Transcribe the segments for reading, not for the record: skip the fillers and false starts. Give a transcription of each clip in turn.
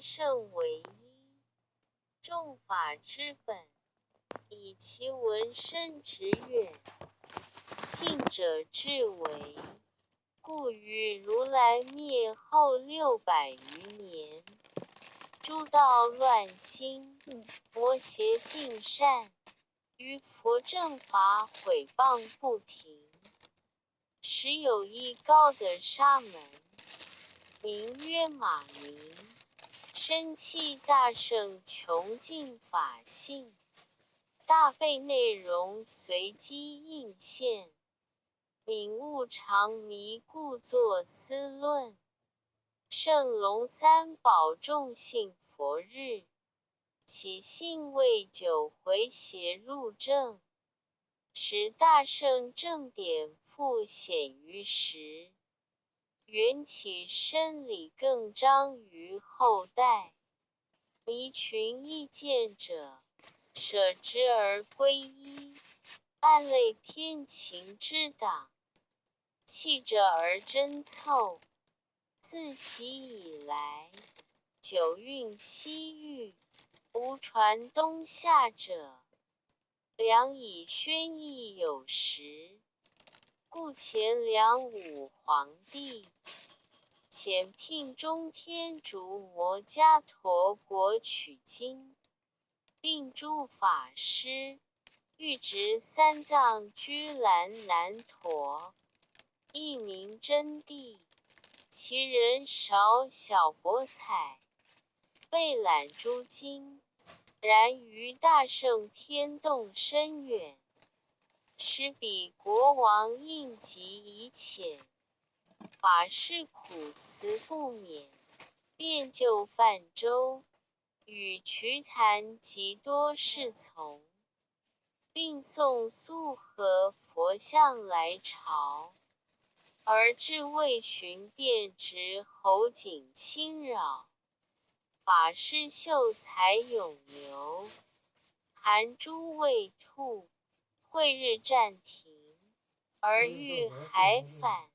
贤圣为一，众法之本，以其闻深直远，信者至为。故于如来灭后600余年，诸道乱心，魔邪尽善，于佛正法毁谤不停。时有一高的沙门，名曰马明，深契大圣穷尽法性，大悲内容随机应现，敏悟常迷故作思论。圣龙三宝众信佛日，其性未久回邪入正，使大圣正典复显于时，缘起深理更彰于后代。迷群意见者，舍之而归一，按类偏情之党，弃者而争凑。自习以来，久运西域，无传东夏者，良以宣义有时。故前梁武皇帝遣聘中天竺摩伽陀国取经，并诸法师，欲植三藏居兰南陀，一名真谛。其人少小博采，备览诸经，然于大圣偏动深远，使彼国王应急以遣。法师苦辞不免，便就泛舟，与瞿昙及多侍从，并送素和佛像来朝。而至未寻便执侯景侵扰，法师秀才永牛，含诸未兔，会日暂停，而欲还返。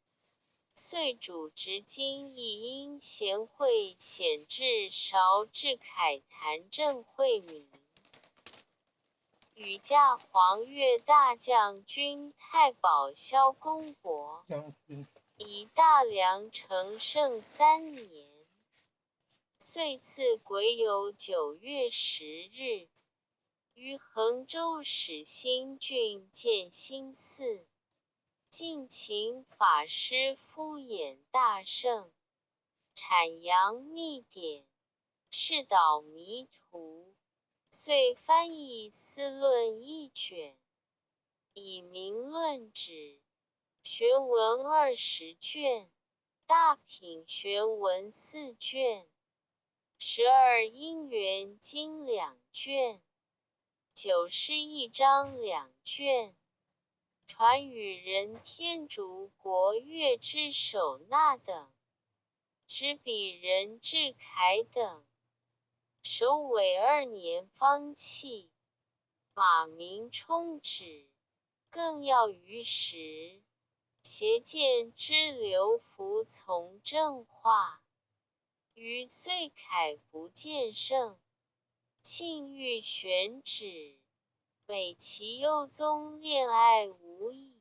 遂主执经亦因贤惠显至韶至凯坛正会明，与驾黄钺大将军太保萧公伯，以大梁成圣3年，遂赐癸酉9月10日，于衡州始兴郡建兴寺，敬请法师敷衍大圣，阐扬密典，示导迷途。遂翻译思论1卷，以明论旨。玄文20卷，大品玄文4卷，12因缘经2卷，9师1章2卷，传与人天竺国月之首那等，执笔人智凯等。首尾2年方弃，马明充旨，更要于时。邪见之流服从正化，余遂凯不见圣，庆欲选旨，美其幽宗恋爱无已，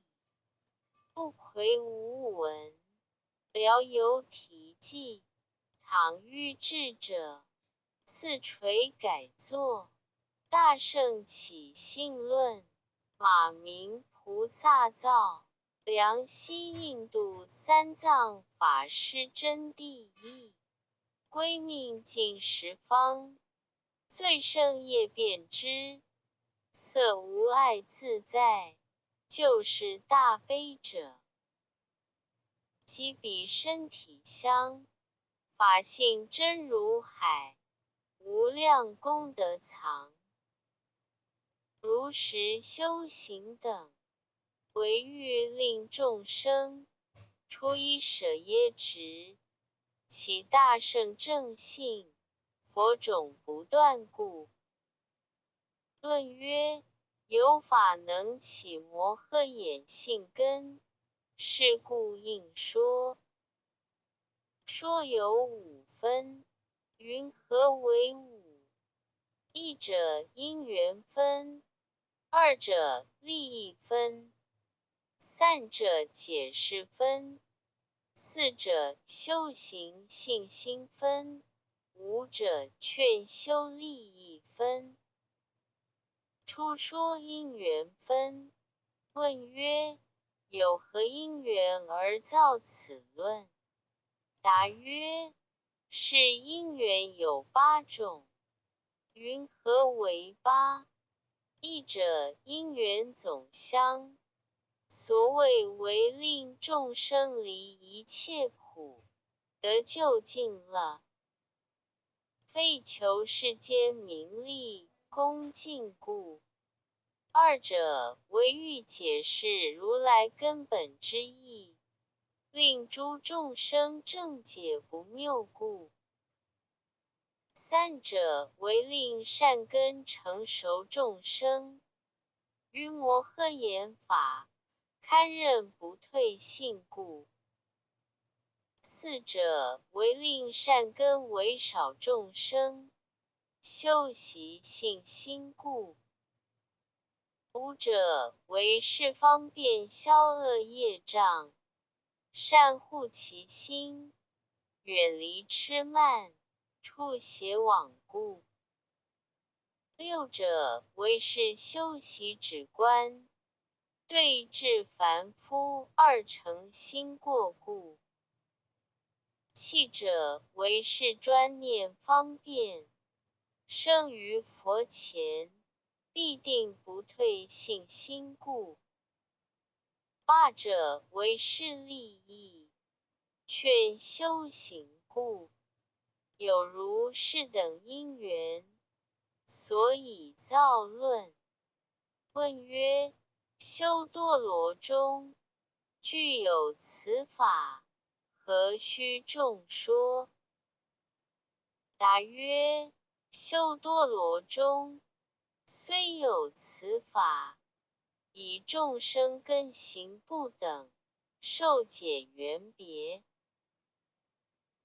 不魁无闻，聊有题记，倘欲智者，似垂改作。大圣起信论，马明菩萨造。梁西印度三藏法师真谛义，归命尽十方，最胜业遍知，色无碍自在，就是大悲者。即彼身体香，法性真如海，无量功德藏。如实修行等，唯欲令众生除以舍耶执，其大圣正信，佛种不断故。论曰：有法能起摩诃衍性根，是故应说。说有5分，云何为五？一者因缘分，二者利益分，三者解释分，四者修行信心分，五者劝修利益分。初说因缘分。问曰：有何因缘而造此论？答曰：是因缘有八种。云何为八？一者因缘总相，所谓为令众生离一切苦，得究竟乐，非求世间名利恭敬故。二者为欲解释如来根本之意，令诸众生正解不谬故。三者为令善根成熟众生，于摩诃言法，堪任不退信故。四者为令善根为少众生，修习信心故。五者为是方便消恶业障，善护其心，远离痴慢，处邪往故。六者为是修习止观，对治凡夫二乘心过故。七者为是专念方便，生于佛前，必定不退信心故。八者为是利益，劝修行故。有如是等因缘，所以造论。问曰：修多罗中，具有此法，何须众说？答曰：修多罗中，虽有此法，以众生根行不等，受解缘别。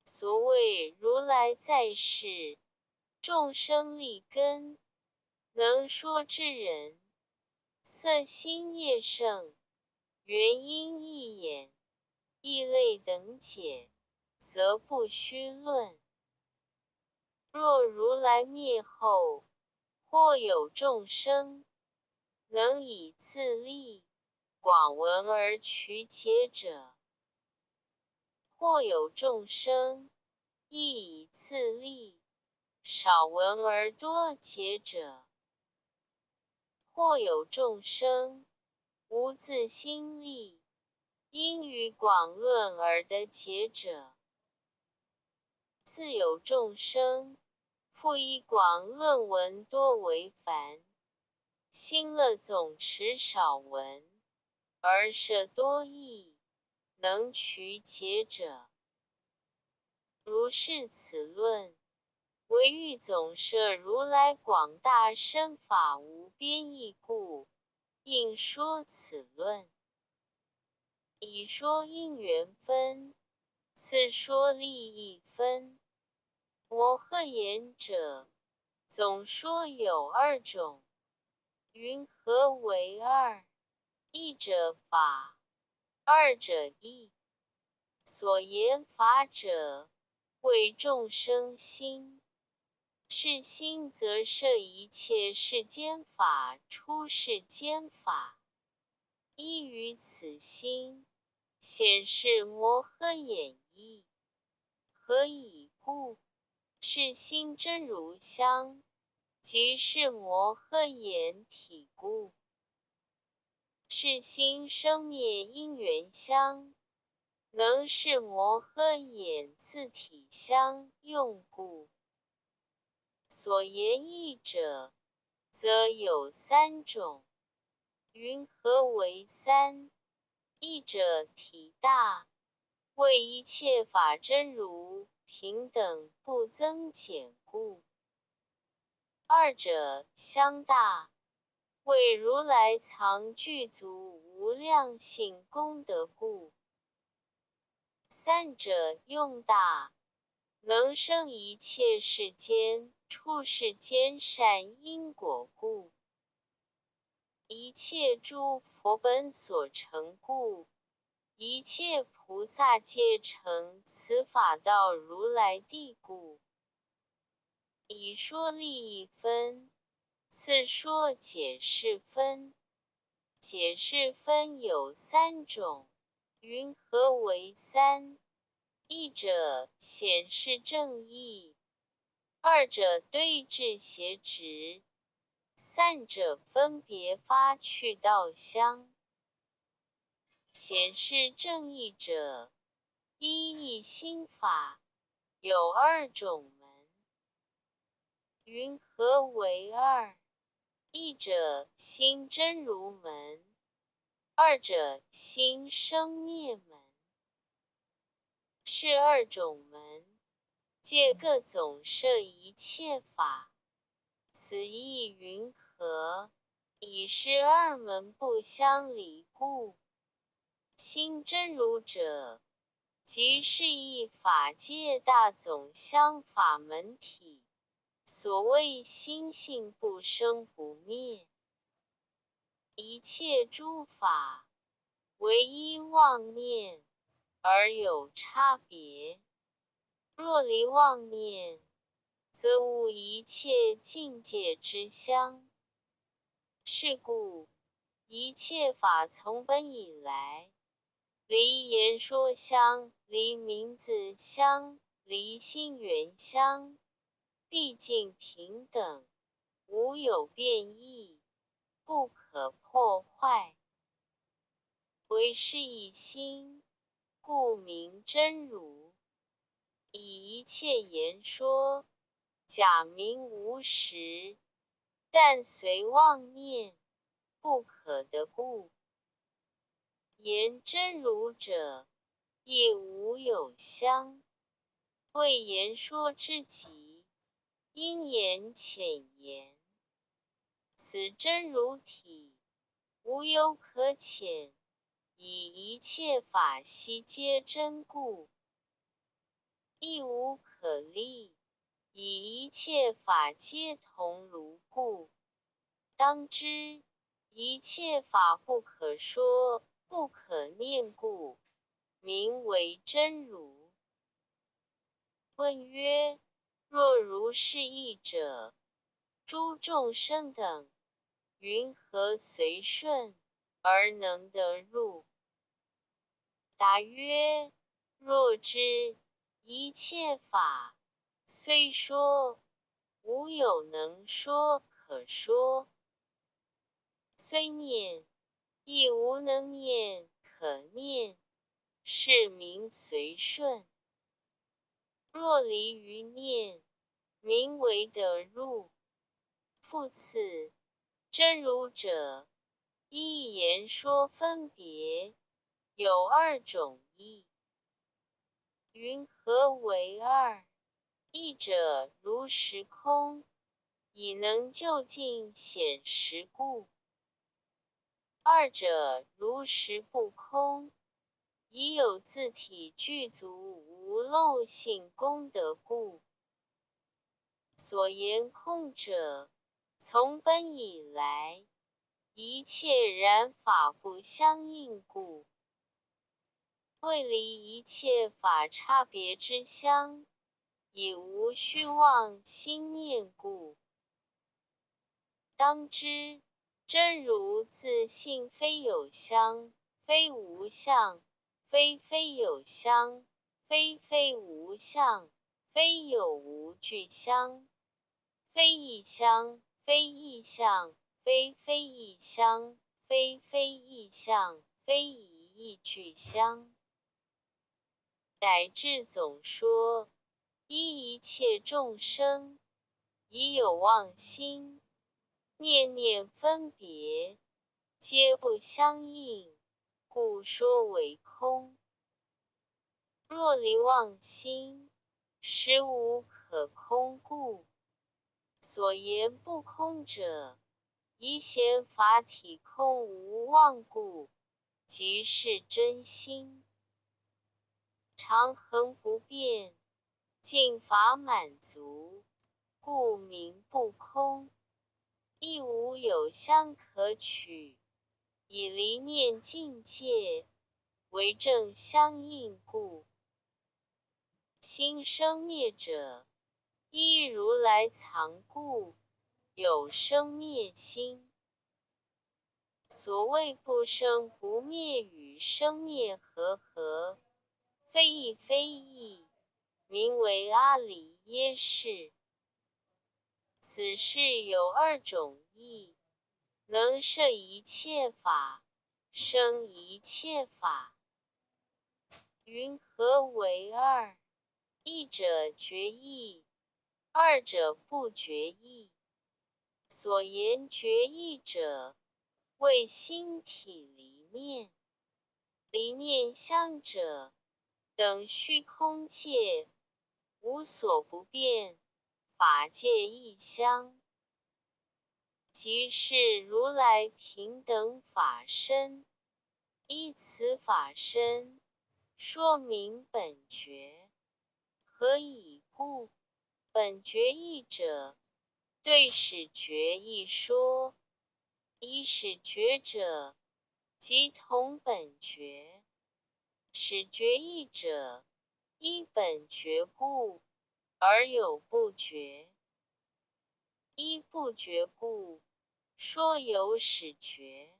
所谓如来在世，众生利根，能说之人，色心业盛，原因一眼，异类等解，则不须论。若如来灭后，或有众生，能以自利，广闻而取解者，或有众生，亦以自利，少闻而多解者，或有众生，无自心力，因于广论而得解者，自有众生，复以广论文多为繁，心乐总持少闻，而摄多义，能取解者。如是此论，为欲总摄如来广大身法无边义故，应说此论。以说因缘分，次说利益分。摩诃言者，总说有二种。云何为二？一者法，二者义。所言法者，为众生心。是心则摄一切世间法出世间法。依于此心，显示摩诃演义。何以故？是心真如相，即是摩诃言体故。是心生灭因缘相，能是摩诃眼自体相用故。所言义者，则有三种。云何为三？一者体大，为一切法真如平等不增减故。二者相大，为如来藏具足无量性功德故。三者用大，能生一切世间处世间善因果故，一切诸佛本所成故，一切菩萨皆成此法道如来地故。以说利益分，次说解释分。解释分有三种，云何为三？一者显示正义，二者对治邪执，三者分别发去道相。显示正义者，一心法，有二种门。云何为二？一者心真如门，二者心生灭门。是二种门，借各总摄一切法，此意云何？以是二门不相离故。心真如者，即是一法界大总相法门体。所谓心性不生不灭，一切诸法唯一妄念而有差别。若离妄念，则无一切境界之相。是故一切法从本以来，离言说相，离名字相，离心缘相，毕竟平等，无有变异，不可破坏。唯是一心，故名真如。以一切言说，假名无实，但随妄念，不可得故。言真如者，亦无有相。谓言说之极，因言浅言。此真如体，无有可浅，以一切法悉皆真故。亦无可立，以一切法皆同如故。当知一切法不可说，不可念故，名为真如。问曰：若如是义者，诸众生等，云何随顺而能得入？答曰：若知一切法虽说，无有能说可说；虽念，亦无能念可念，是名随顺。若离于念，名为得入。复次，真如者，一言说分别，有二种义。云何为二？一者如时空，以能就近显实故；二者如实不空，以有自体具足无漏性功德故。所言空者，从本以来，一切然法不相应故。为离一切法差别之相，以无虚妄心念故。当知真如自性非有相，非无相，非非有相，非非无相，非有无具相，非异相，非异相，非非异相，非非异相，非一异具相。乃至总说，依一切众生，已有妄心，念念分别，皆不相应，故说为空。若离妄心，实无可空故。所言不空者，宜显法体空无妄故，即是真心。常恒不变，尽法满足，故名不空。亦无有相可取，以离念境界为正相应故。心生灭者，依如来藏故，有生灭心。所谓不生不灭与生灭和合，非义非义，名为阿离耶识。此事有二种义，能摄一切法，生一切法。云何为二？一者觉义，二者不觉义。所言觉义者，谓心体离念。离念相者，等虚空界，无所不变，法界亦相。即是如来平等法身，依此法身，说明本觉。何以故？本觉义者，对始觉义说。以始觉者，即同本觉。始觉义者，依本觉故，而有不觉。依不觉故，说有始觉。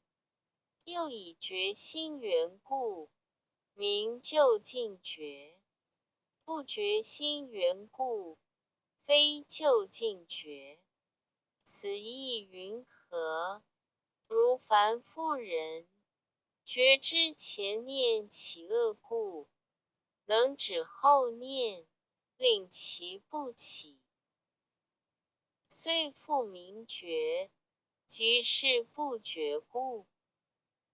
又以觉心缘故，名究竟觉。不觉心缘故，非究竟觉。此意云何？如凡夫人，觉知前念起恶故，能止后念，令其不起。虽复名觉，即是不觉故。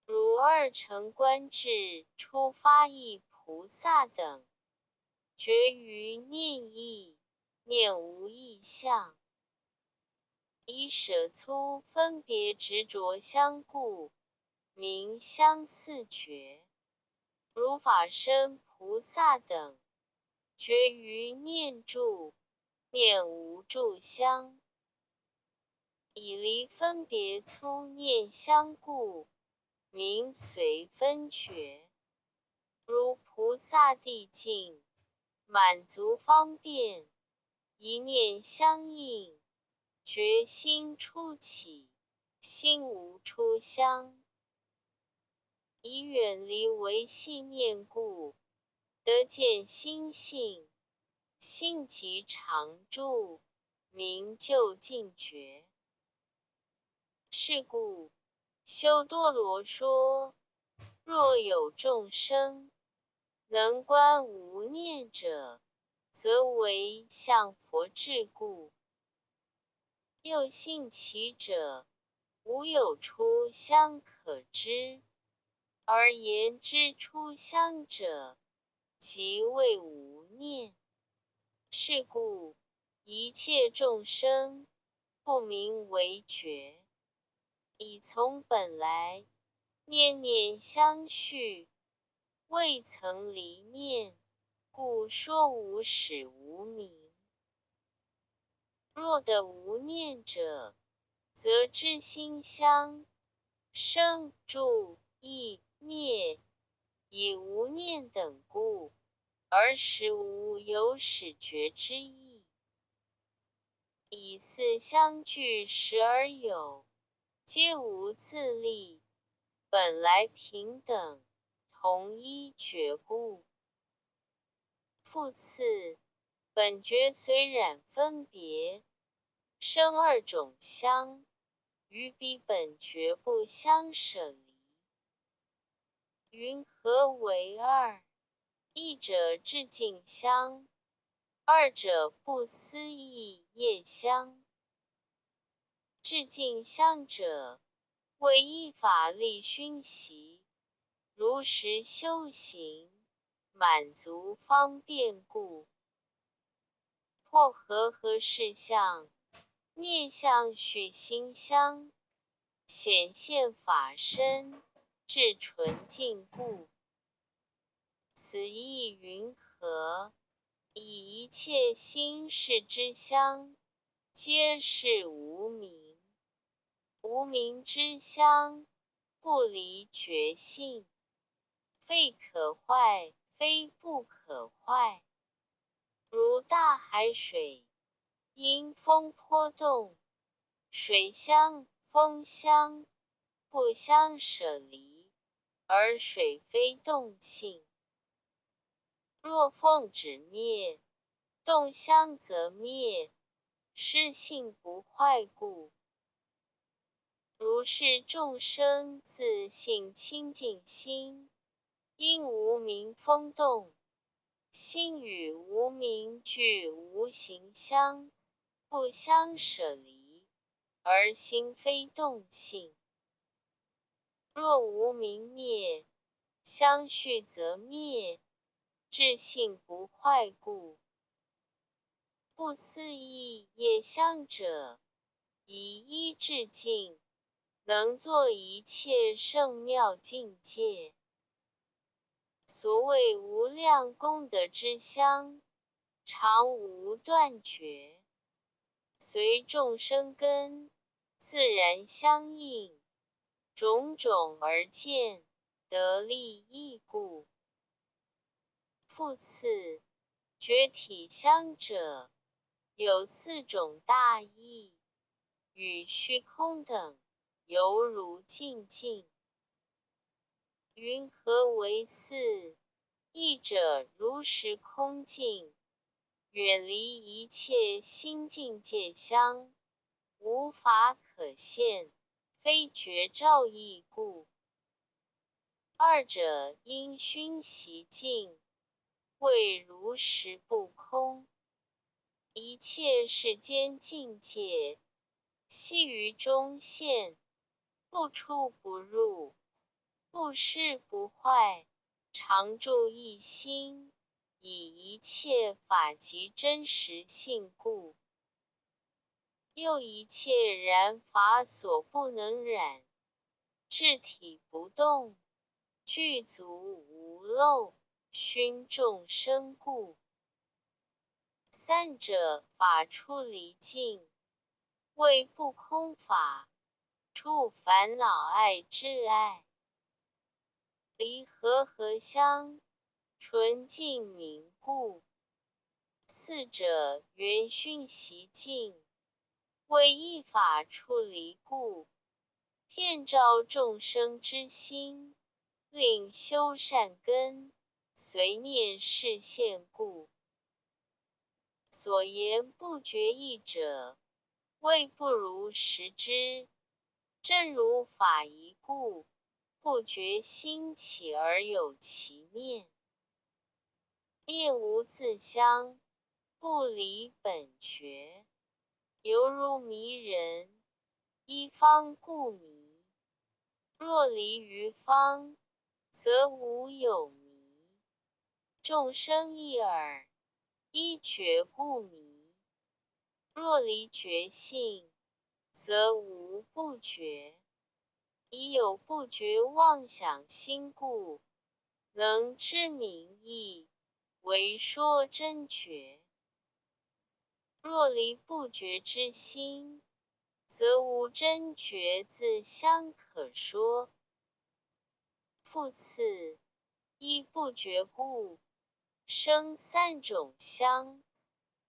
如二乘观智初发意菩萨等，觉于念义，念无异相，以舍粗分别执着相故，名相似觉。如法身菩萨等，觉于念住，念无住相，以离分别粗念相故，名随分觉。如菩萨地境，满足方便，一念相应，觉心初起，心无出相。以远离为系念故，得见心性，性即常住，名究竟觉。是故修多罗说，若有众生能观无念者，则为向佛智故。又信其者，无有出相可知，而言之出相者，即谓无念。是故一切众生，不名为觉。已从本来，念念相续，未曾离念，故说无始无明。若得无念者，则知心相生住异灭，以无念等故，而实无有始觉之意。以四相俱实而有，皆无自立，本来平等，同一觉故。复次，本觉虽然分别，生二种相，与彼本觉不相舍离。云何为二？一者至境相，二者不思议业相。至境相者，为依法力熏习，如实修行，满足方便故。破和事相，灭相续心相，显现法身，至纯净故。此意云何？以一切心事之相，皆是无明。无明之相，不离觉性，非可坏，非不可坏。如大海水，因风波动，水相、风相不相舍离，而水非动性。若风止灭，动相则灭，是性不坏故。如是众生自性清净心，因无明风动，心与无明俱无形相，不相舍离，而心非动性。若无明灭，相续则灭，至性不坏故。不思议业相者，以一至尽，能作一切圣妙境界。所谓无量功德之相，常无断绝，随众生根，自然相应，种种而见，得利益故。复次，觉体相者，有四种大义，与虚空等，犹如镜镜。云何为四？义者如实空镜，远离一切心境界相，无法可现，非觉照义故。二者因熏习境，谓如实不空。一切世间境界，悉于中现，不出不入，不失不坏，常住一心，以一切法即真实性故。又一切染法所不能染，至体不动，具足无漏，熏众生故。三者法出离境，谓不空法，处烦恼爱智爱。离合相，纯净明故。四者缘熏习境，为一法出离故，遍照众生之心，令修善根，随念示现故。所言不觉义者，谓不如实知。正如法一故，不觉兴起而有其念。念无自相，不离本觉，犹如迷人，一方故迷。若离于方，则无有迷。众生一耳，一觉故迷。若离觉性，则无不觉。已有不觉妄想心故，能知明义，为说真觉。若离不觉之心，则无真觉自相可说。复次，依不觉故，生三种相，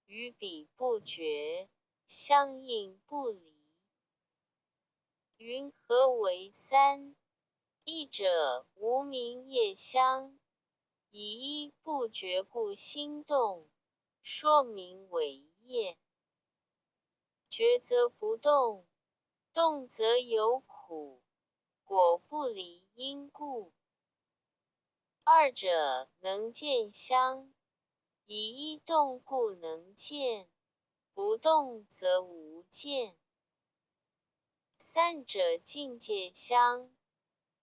与彼不觉，相应不离。云何为三？一者无明业相，以一不觉故心动，说名为业。觉则不动，动则有苦，果不离因故。二者能见相，以一动故能见，不动则无见。三者境界相，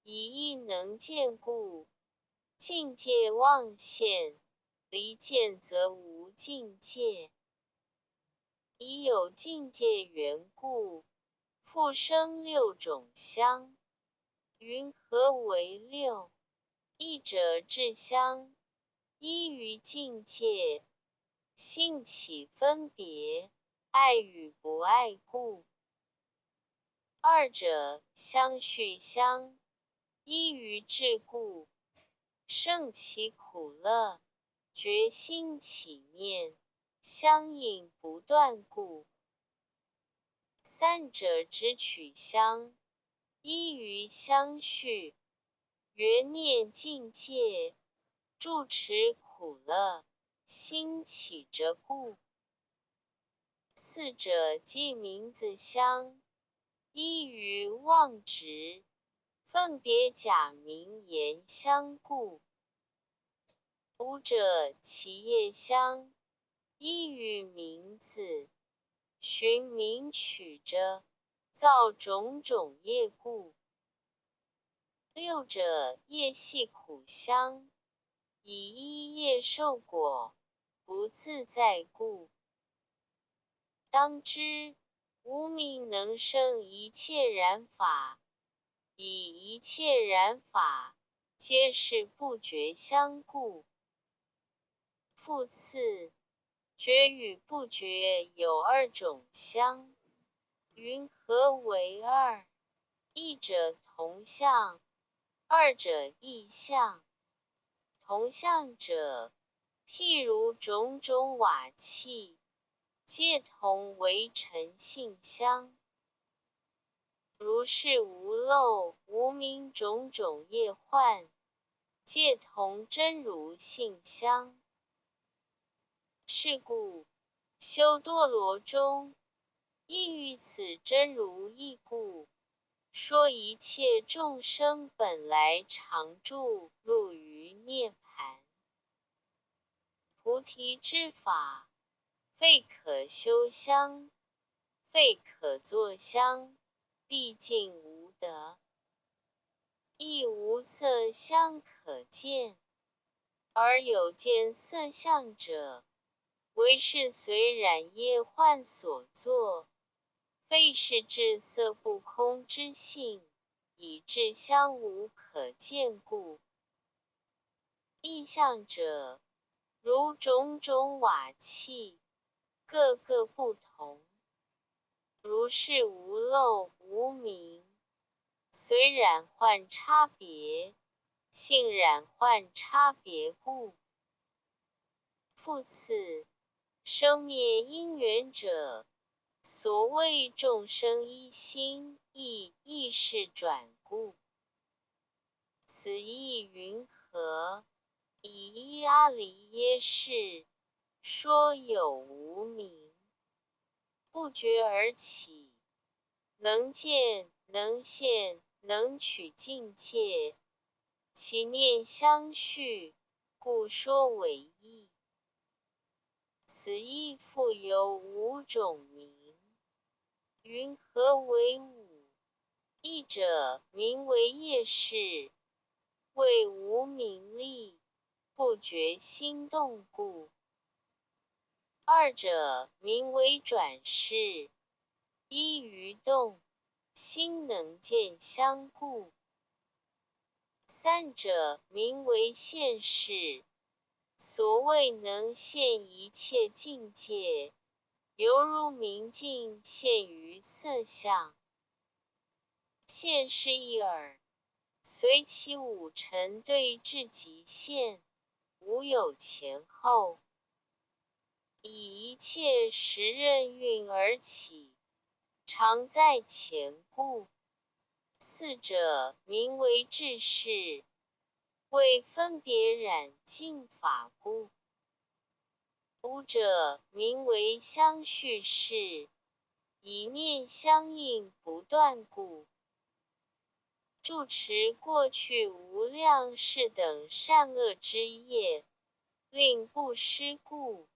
以一能见故，境界妄现，离见则无境界。已有境界缘故，复生六种相。云何为六？一者智相，依于境界，性起分别，爱与不爱故。二者相续相依于智故，胜其苦乐，觉心起念，相应不断故。三者之取相依于相续，缘念境界，住持苦乐，心起着故。四者即名字相依于妄执，分别假名言相故。五者其业相依于名字，寻名取着，造种种业故。六者业系苦相以依业受果，不自在故。当知无明能生一切染法，以一切染法皆是不觉相故。复次，觉与不觉有二种相，云何为二？一者同相，二者异相。同相者，譬如种种瓦器，皆同为尘性相。如是无漏无明种种业幻，皆同真如性相。是故，修多罗中，亦于此真如义故，说一切众生本来常住入于涅盘。菩提之法，非可修相，非可作相，毕竟无得，亦无色相可见。而有见色相者，为是随染业幻所作，非是智色不空之性，以致相无可见故。异相者，如种种瓦器，各个不同。如是无漏无明，随染幻差别，性染幻差别故。复次，生灭因缘者，所谓众生一心亦是转故。此意云何？以依阿离耶识，说有无明，不觉而起，能见能现能取境界，其念相续，故说为义。此义复有五种名，云何为五？一者名为业识，为无明力，不觉心动故。二者名为转识，依于动，心能见相故。三者名为现识，所谓能现一切境界，犹如明镜现于色相。现是一耳，随其五尘对至极限，无有前后，以一切时任运而起，常在前故。四者名为智识，为分别染净法故。五者名为相续识，以念相应不断故。住持过去无量世等善恶之业，令不失故，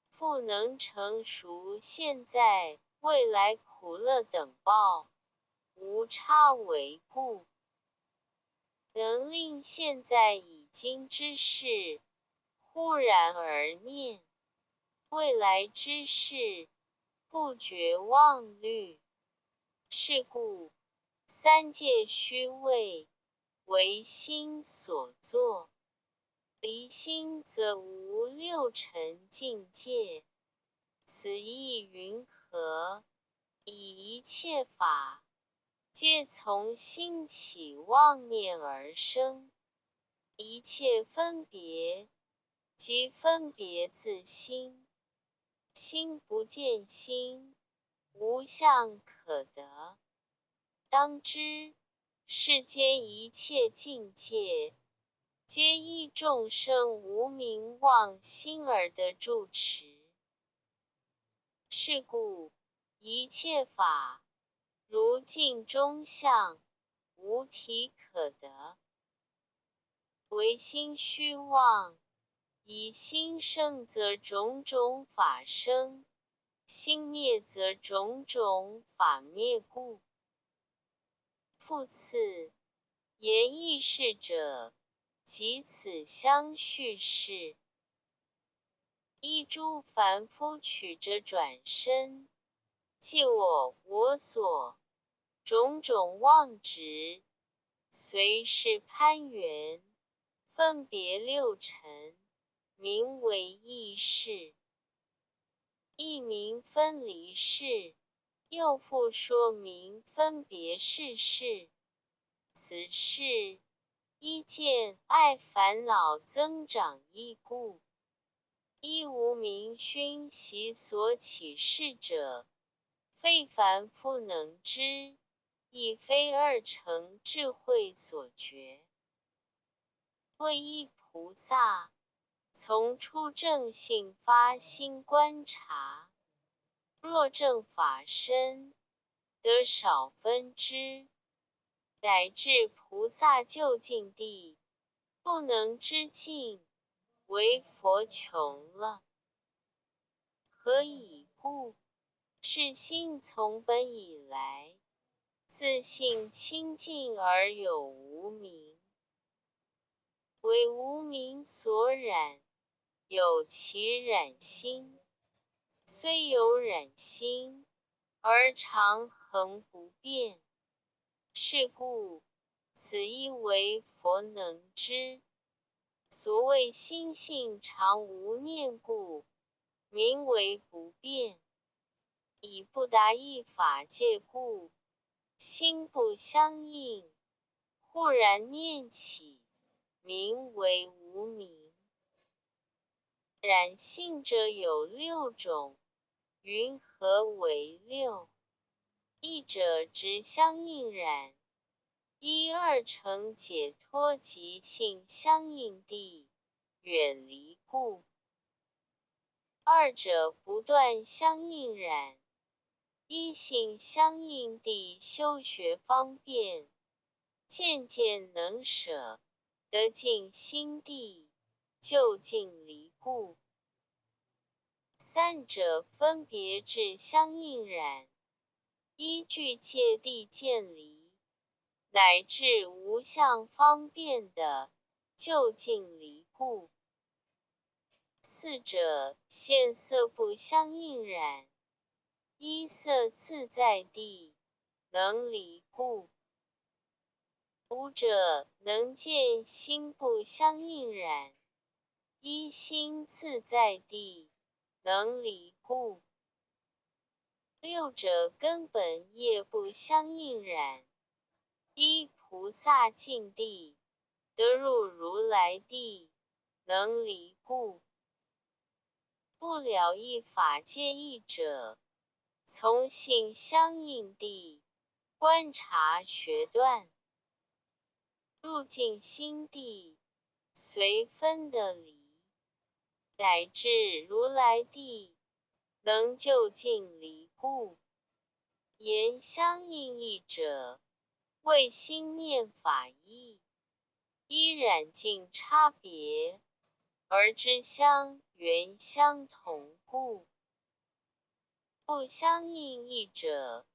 复能成熟现在未来苦乐等报，无差为故，能令现在已经之事忽然而念，未来之事不觉忘虑。是故三界虚伪，为心所作，离心则无六尘境界，此意云何？以一切法，皆从心起妄念而生，一切分别，即分别自心，心不见心，无相可得。当知世间一切境界，皆依众生无明妄心而得住持。是故一切法，如镜中相，无体可得。唯心虚妄，以心生则种种法生，心灭则种种法灭故。复次，言意识者，即此相续事。依诸凡夫取着转身，即我所，种种妄执，随事攀缘，分别六尘，名为意识。一名分离事，又复说明分别事。此事依见爱烦恼增长异故。依无明熏习所起事者，非凡夫能知，亦非二乘智慧所觉。为依菩萨，从初正性发心观察，若正法身，得少分之，乃至菩萨究竟地，不能知尽，为佛穷了。何以故？是心从本以来，自性清净而有无明，为无明所染，有其染心。虽有染心，而常恒不变。是故，此一为佛能知。所谓心性常无念故，名为不变。以不达一法界故，心不相应，忽然念起，名为无明。染性者有六种，云何为六？一者直相应染，一二乘解脱即性相应地，远离故。二者不断相应染，一性相应地修学方便，渐渐能舍，得尽心地，就近离故。三者分别智相应染，依据戒地渐离，乃至无相方便的，就近离故。四者现色不相应染，依色自在地，能离故。五者能见心不相应染，依心自在地，能离故。六者根本业不相应染，依菩萨境地，得入如来地，能离故。不了一法界义者，从性相应地，观察学断，入尽心地，随分得离，乃至如来地，能就近离故。言相应义者，为心念法义，依染净差别，而知相缘相同故。不相应义者，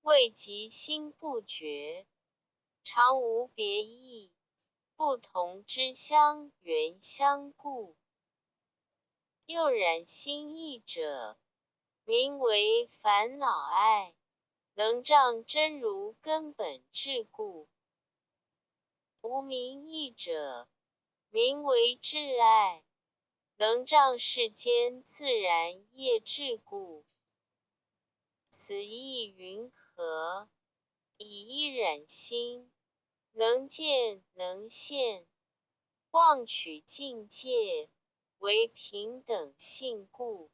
为即心不觉，常无别义，不同之相缘相故。又染心意者，名为烦恼爱，能障真如根本智故。无明意者，名为智爱，能障世间自然业智故。此意云何？以一染心，能见能现，妄取境界，为平等性故。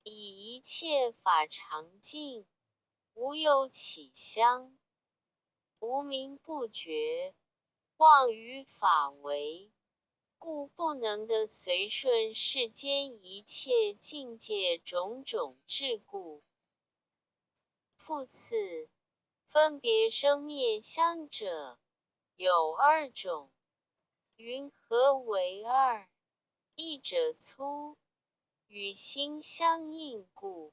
以一切法常净，无有起相，无明不觉，妄于法为，故不能得随顺世间一切境界种种智故。复次，分别生灭相者，有二种。云何为二？一者粗，与心相应故；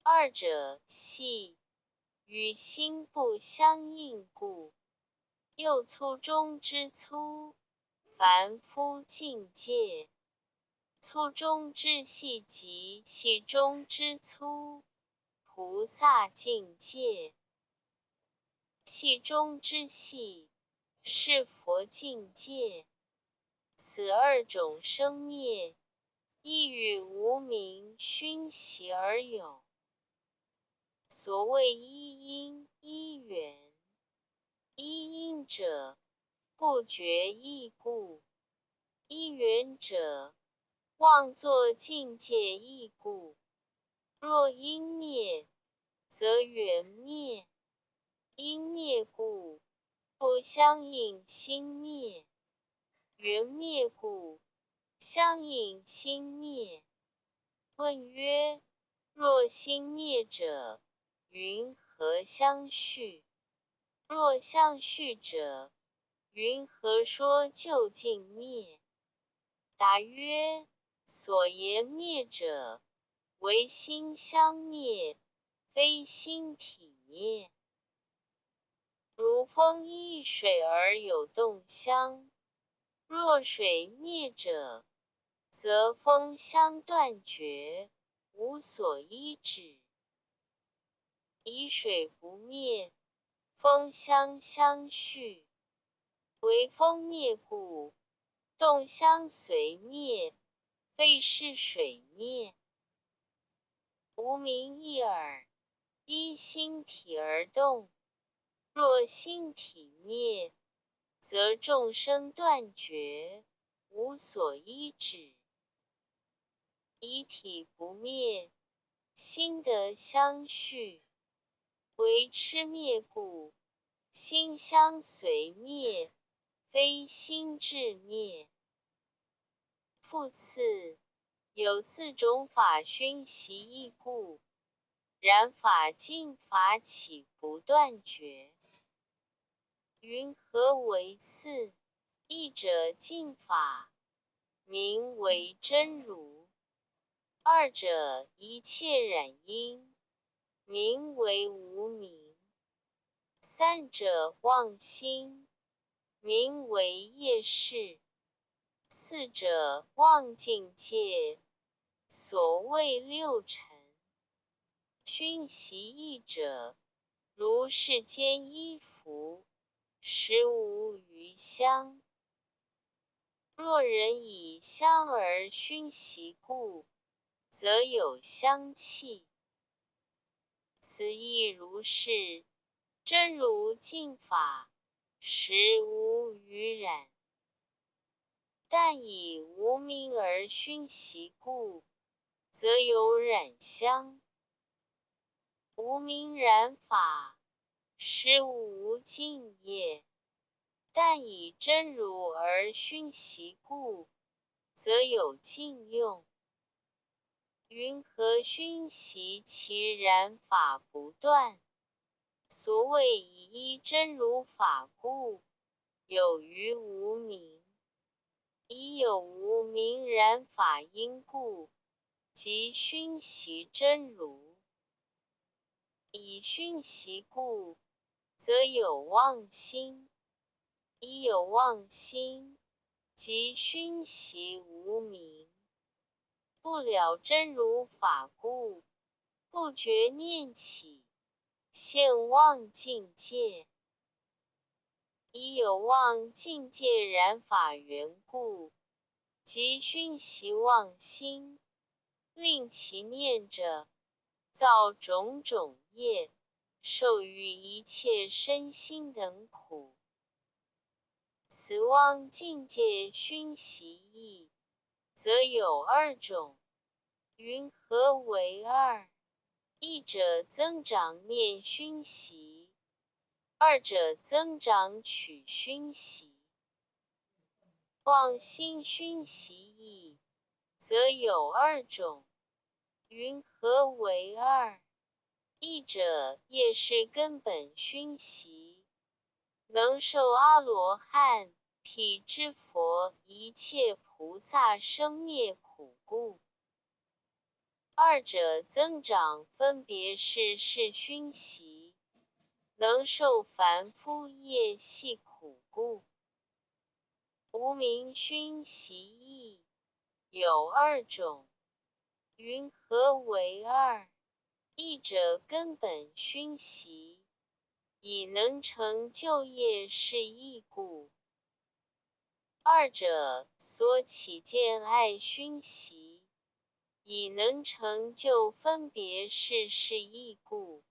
二者细，与心不相应故。又粗中之粗，凡夫境界；粗中之细及细中之粗，菩萨境界；细中之细，是佛境界。此二种生灭，亦与无明熏习而有。所谓一因一缘，一因者，不觉意故；一缘者，妄作境界意故。若因灭，则缘灭；因灭故，不相应心灭；缘灭故，相应心灭。问曰：若心灭者，云何相续？若相续者，云何说究竟灭？答曰：所言灭者，为心相灭，非心体灭。如风依水而有动香，若水灭者，则风香断绝，无所依止。以水不灭，风香相续，为风灭故，动香随灭，非是水灭。无明一耳，依心体而动。若心体灭，则众生断绝，无所依止。以体不灭，心得相续，为痴灭故，心相随灭，非心智灭。复次，有四种法熏习意故，然法尽法起不断绝。云何为四？一者净法，名为真如；二者一切染因，名为无明；三者妄心，名为业识；四者妄境界，所谓六尘。熏习意者，如世间衣服，实无余香。若人以香而熏习故，则有香气。此亦如是，真如净法，实无余染。但以无明而熏习故，则有染香。无明染法，实无净业。但以真如而熏习故，则有净用。云何熏习其染法不断？所谓以一真如法故，有余无明；以有无明染法因故，即熏习真如。以熏习故，则有妄心；以有妄心，即熏习无明。不了真如法故，不觉念起，现妄境界。以有妄境界染法缘故，即熏习妄心，令其念着，造种种业，受于一切身心等苦。此妄境界熏习义，则有二种。云何为二？一者增长念熏习，二者增长取熏习。妄心熏习义，则有二种。云何为二？一者业是根本熏习，能受阿罗汉、辟支佛一切菩萨生灭苦故。二者增长分别是熏习，能受凡夫业系苦故。无明熏习义，有二种。云何为二？一者根本熏习，以能成就业是义故。二者所起见爱熏习，以能成就分别是义故。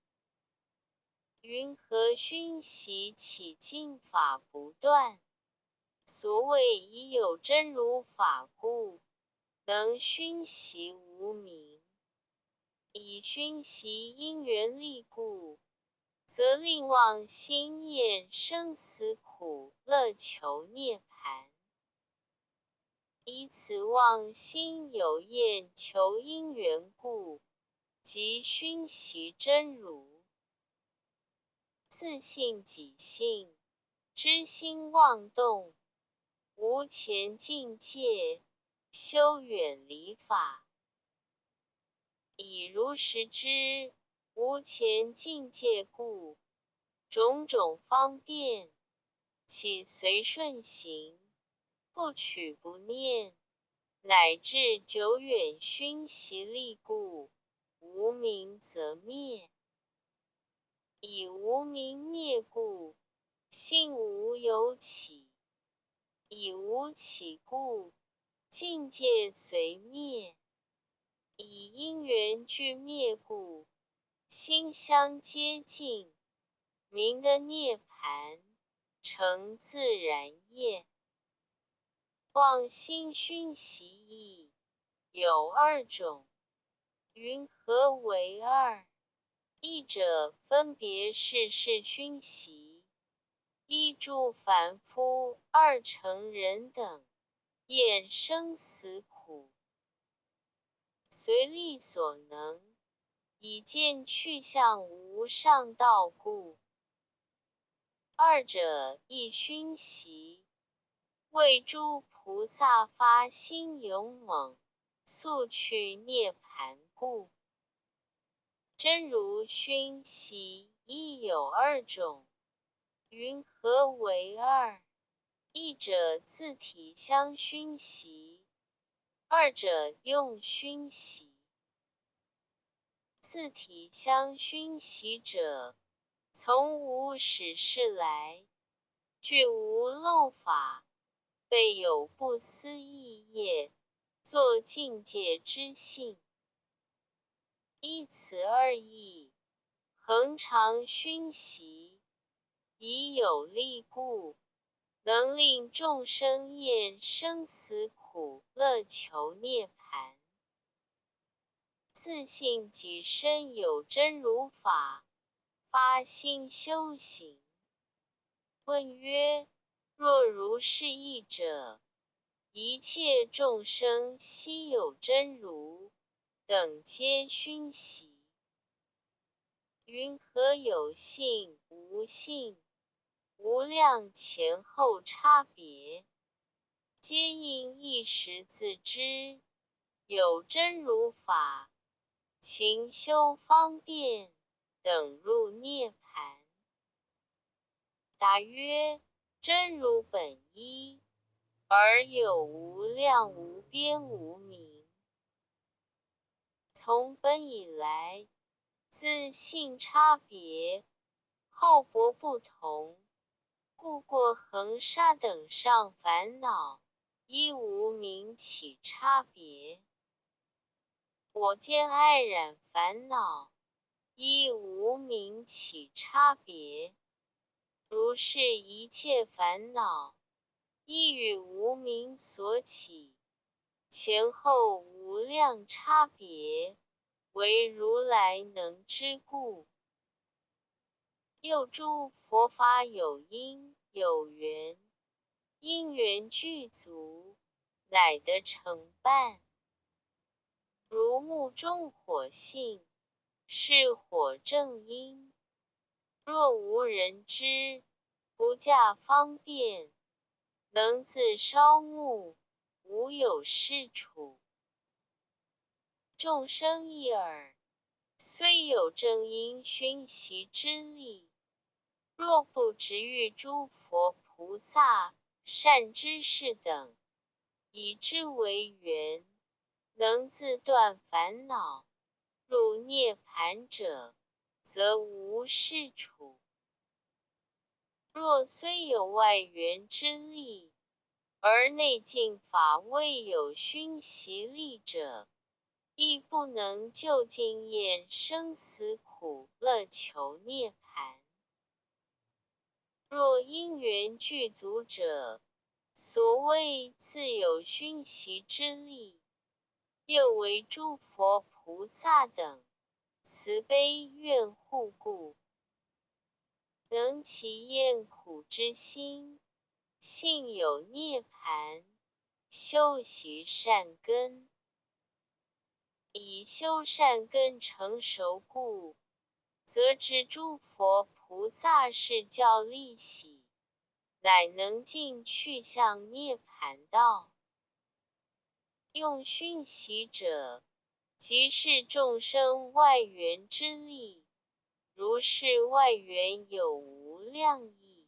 云何熏习起净法不断？所谓已有真如法故，能熏习无明。以熏习因缘力故，则令妄心厌生死苦乐求涅槃。以此妄心有厌求因缘故，即熏习真如。自性己性，知心妄动，无前境界，修远离法。以如实知，无前境界故，种种方便，起随顺行，不取不念，乃至久远熏习力故，无明则灭。以无明灭故，性无有起；以无起故，境界随灭。以因缘俱灭故，心相接近，明的涅槃，成自然业。妄心熏习义，有二种。云何为二？一者分别是熏习，一诸凡夫二乘人等，厌生死苦，随力所能，以见去向无上道故。二者亦熏习，为诸菩萨发心勇猛，速去涅槃故。真如熏习亦有二种。云何为二？一者自体相熏习，二者用熏习。自体相熏习者，从无始世来，具无漏法，备有不思议业，作境界之性。依此二义，恒常熏习，以有力故，能令众生厌生死苦乐求涅槃。自信己身有真如法，发心修行。问曰：若如是义者，一切众生悉有真如，等皆熏习。云何有性无性？无量前后差别，皆因一时自知，有真如法，勤修方便，等入涅槃。答曰：真如本一，而有无量无边无明。从本以来，自性差别，厚薄不同，故过恒沙等上烦恼，亦无明起差别。我见爱染烦恼，亦无明起差别。如是一切烦恼，亦与无明所起，前后无量差别，唯如来能知故。又诸佛法有因有缘，因缘具足，乃得成办。如木中火性，是火正因。若无人知，不驾方便，能自烧木，无有是处。众生一耳，虽有正因熏习之力，若不值遇诸佛菩萨善知识等，以之为缘，能自断烦恼，入涅盘者，则无是处。若虽有外缘之力，而内境法未有熏习力者，亦不能就经验生死苦乐求涅盘。若因缘具足者，所谓自有熏习之力，又为诸佛菩萨等慈悲愿护故，能其厌苦之心，信有涅盘，修习善根。以修善根成熟故，则知诸佛菩萨是教利喜，乃能尽去向涅盘道。用熏习者，即是众生外缘之力，如是外缘有无量义。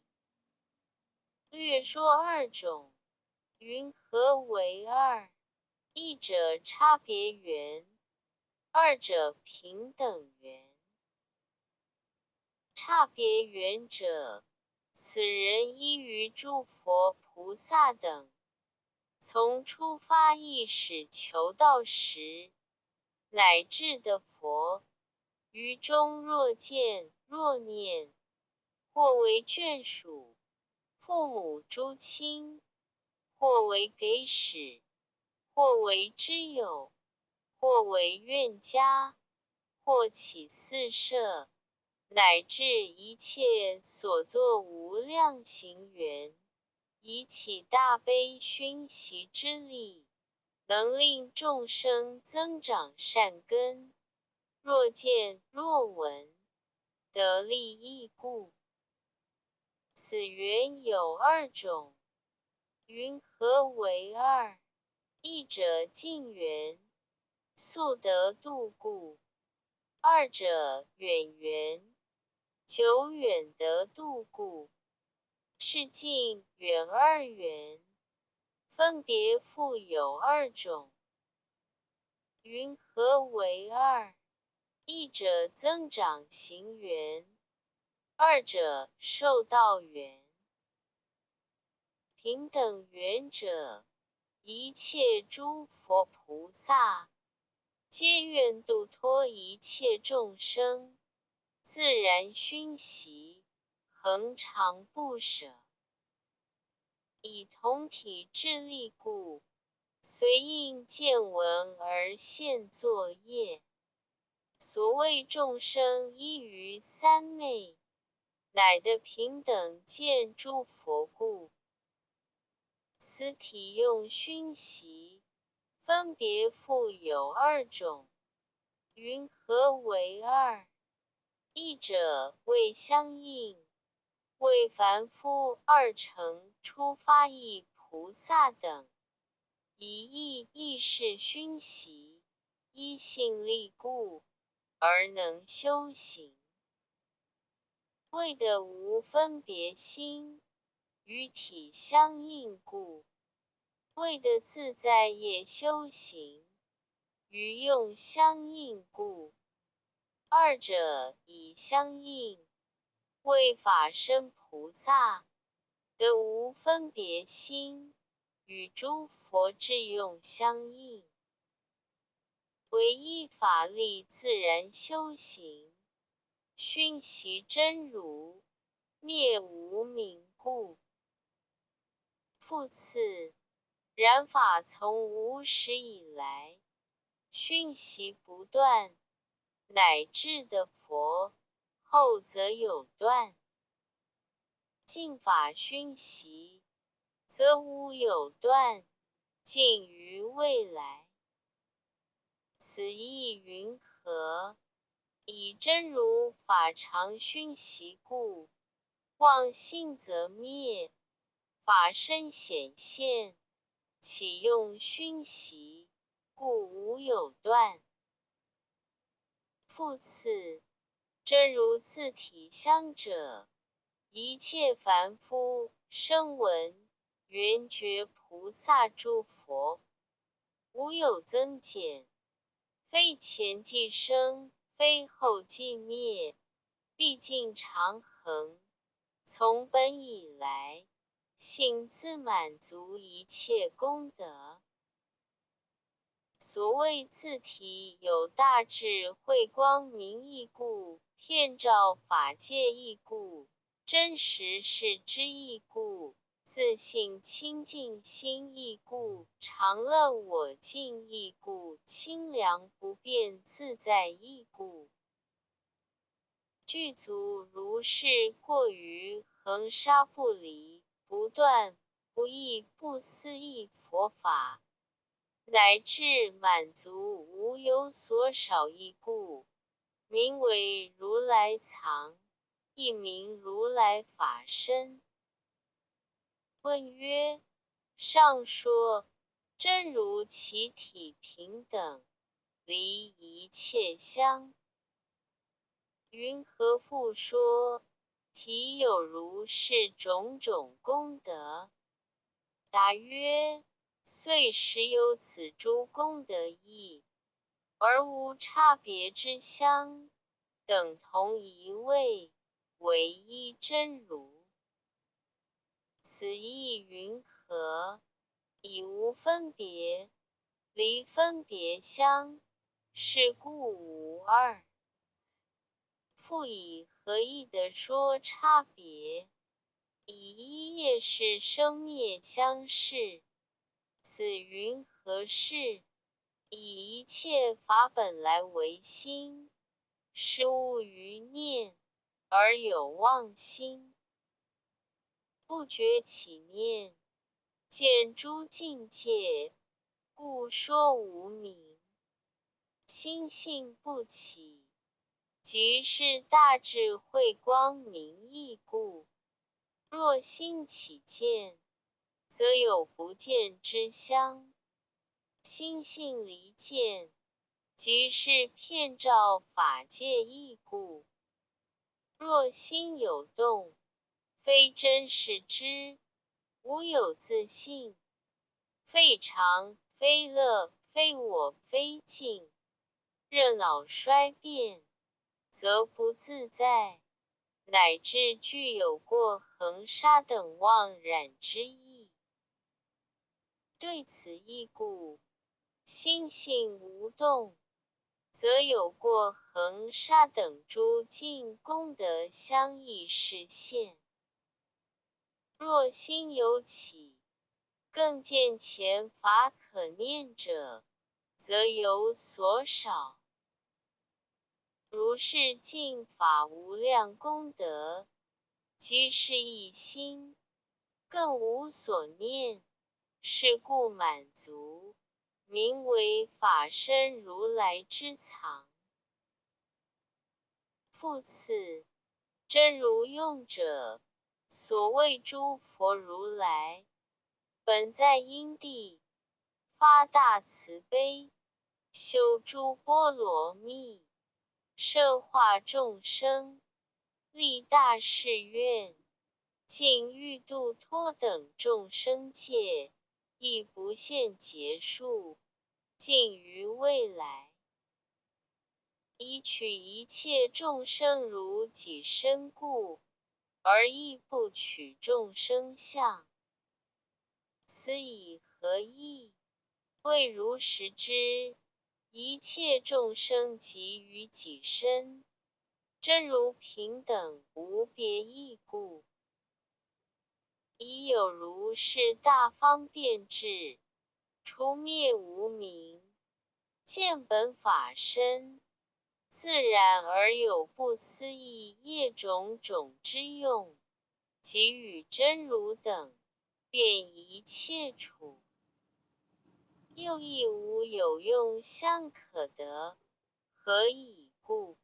略说二种，云何为二？一者差别缘，二者平等缘。差别缘者，此人依于诸佛菩萨等，从出发意识求道时，乃至的佛，于中若见若念，或为眷属、父母诸亲，或为给使，或为知友，或为愿家，或起四摄，乃至一切所作无量行缘，以起大悲熏习之力，能令众生增长善根。若见若闻，得利益故。此缘有二种，云何为二？一者近缘，速得度故；二者远缘，久远得度故。是近远二缘，分别复有二种。云何为二？一者增长行缘，二者受道缘。平等缘者，一切诸佛菩萨，皆愿度脱一切众生，自然熏习，恒常不舍。以同体智力故，随应见闻而现作业。所谓众生依于三昧，乃得平等见诸佛故。此体用熏习，分别复有二种。云何为二？一者为相应，为凡夫二乘出发意菩萨等，一意意识熏习，依信力故，而能修行。为得无分别心，与体相应故；为得自在业修行，与用相应故。二者以相应，为法身菩萨，得无分别心，与诸佛智用相应，唯依法力自然修行，熏习真如，灭无明故。复次，然法从无始以来，熏习不断，乃至的佛，后则有断。净法熏习，则无有断，尽于未来。此意云何？以真如法常熏习故，妄性则灭，法身显现，岂用熏习，故无有断。复次，真如自体相者，一切凡夫、声闻、缘觉菩萨诸佛，无有增减，非前即生，非后即灭，毕竟常恒，从本以来，性自满足一切功德。所谓自体有大智慧光明义故，遍照法界义故，真实是之义故，自性清净心义故，常乐我净义故，清凉不变自在义故。具足如是过于恒沙不离、不断、不异、不思议佛法，乃至满足无有所少义故，名为如来藏，亦名如来法身。问曰：上说真如其体平等，离一切相，云何复说体有如是种种功德？答曰：虽实有此诸功德义，而无差别之相，等同一味，唯一真如。此意云何？以无分别，离分别相，是故无二。复以何义的说差别？以一业是生灭相视，此云何事？以一切法本来为心，是物于念，而有妄心，不觉起念，见诸境界，故说无明。心性不起，即是大智慧光明义故。若心起见，则有不见之相。心性离见，即是遍照法界义故。若心有动，非真实知，无有自性，非常，非乐，非我，非净，热恼衰变，则不自在，乃至具有过恒沙等妄染之意。对此义故，心性无动，则有过恒沙等诸尽功德相应示现。若心有起，更见前法可念者，则有所少。如是尽法无量功德，即是一心，更无所念，是故满足，名为法身如来之藏。复次，真如用者，所谓诸佛如来，本在因地，发大慈悲，修诸波罗蜜，摄化众生，立大誓愿，尽欲度脱等众生界，亦不限劫数，尽于未来。以取一切众生如己身故，而亦不取众生相。此以何意？谓如实知，一切众生集于己身，真如平等无别异故。已有如是大方便智，除灭无明，见本法身，自然而有不思议业种种之用，即与真如等，便一切处。又亦无有用相可得，何以故？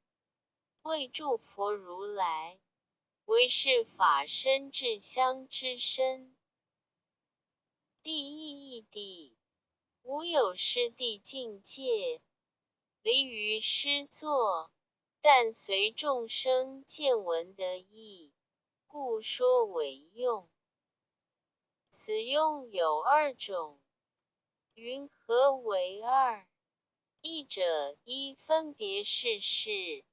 谓诸佛如来，为是法身至香之身。第一义谛，无有师地境界，离于师作，但随众生见闻得义，故说为用。此用有二种，云何为二？一者一分别世事，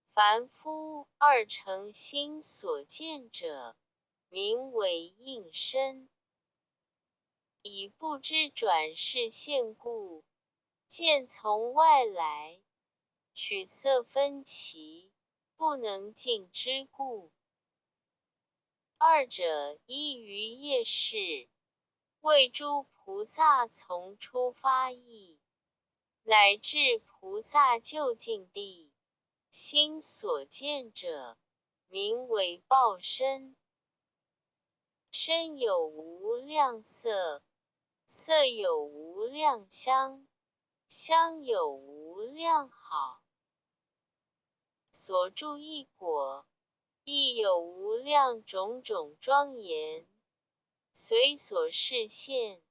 凡夫二乘心所见者，名为应身。以不知转世现故，见从外来，取色分歧，不能尽之故。二者依于业事，为诸菩萨从初发意，乃至菩萨究竟地，心所见者，名为报身。身有无量色，色有无量香，香有无量好。所住异果，亦有无量种种庄严，随所示现，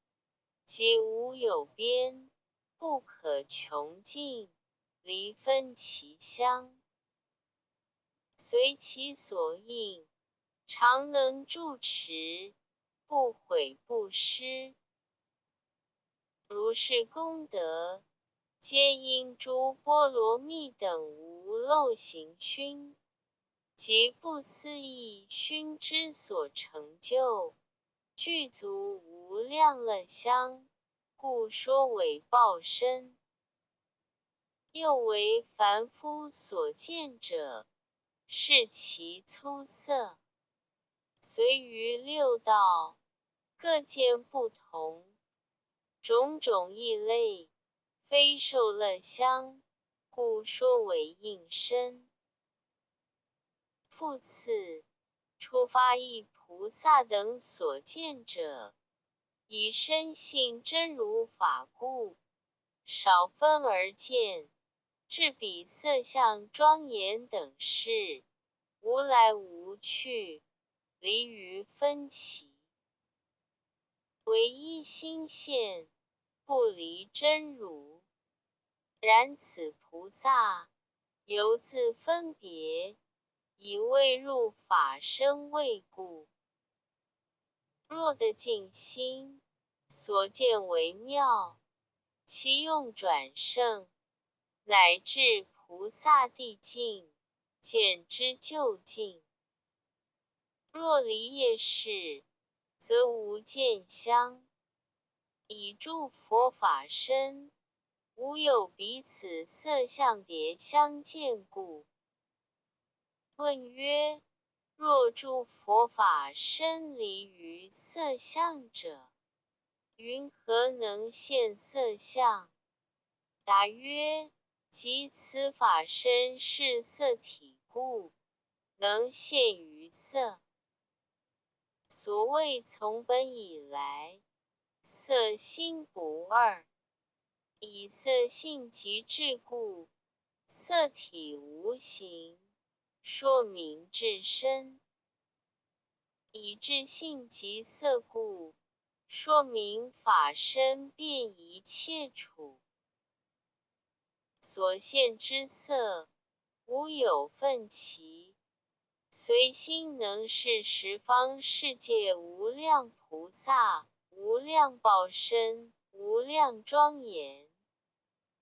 皆无有边，不可穷尽，离分其香。随其所应，常能住持，不毁不失。如是功德，皆因诸波罗蜜等无漏行熏，及不思议熏之所成就，具足无量乐香，故说为报身。又为凡夫所见者，是其粗色，随于六道，各见不同，种种异类，非受乐香，故说为应身。复次，初发意菩萨等所见者，以深信真如法故，少分而见，至彼色相庄严等事，无来无去，离于分歧，唯一心现，不离真如。然此菩萨，犹自分别，以未入法身位故。若得净心，所见为妙，其用转胜，乃至菩萨地境，见之究竟。若离业事，则无见香。以诸佛法身，无有彼此色相别相见故。问曰：若诸佛法身离于色相者，云何能现色相？答曰：即此法身是色体故，能现于色。所谓从本以来，色心不二，以色性即至故，色体无形，说明至身。以至性即色故，说明法身遍一切处。所现之色，无有分歧，随心能视十方世界无量菩萨、无量报身、无量庄严，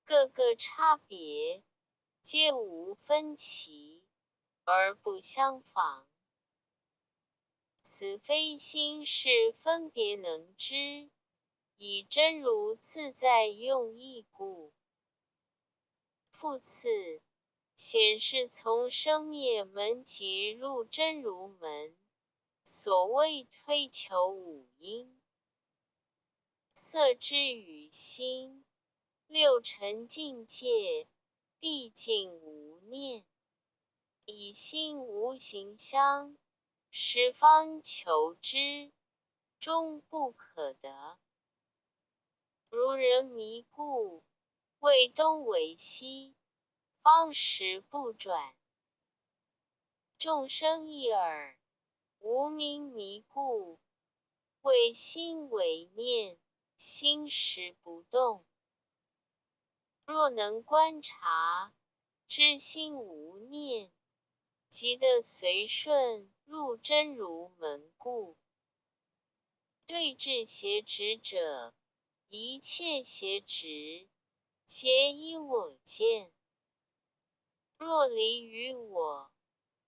各个差别，皆无分歧，而不相仿。此非心是分别能知，以真如自在用意故。复次，显示从生灭门即入真如门，所谓推求五因，色知与心，六尘境界，毕竟无念，以心无形相，十方求之，终不可得。如人迷故，为东为西，方时不转。众生一耳，无明迷故，为心为念，心识不动。若能观察，知心无念，即得随顺入真如门故。对治邪执者，一切邪执，皆依我见。若离于我，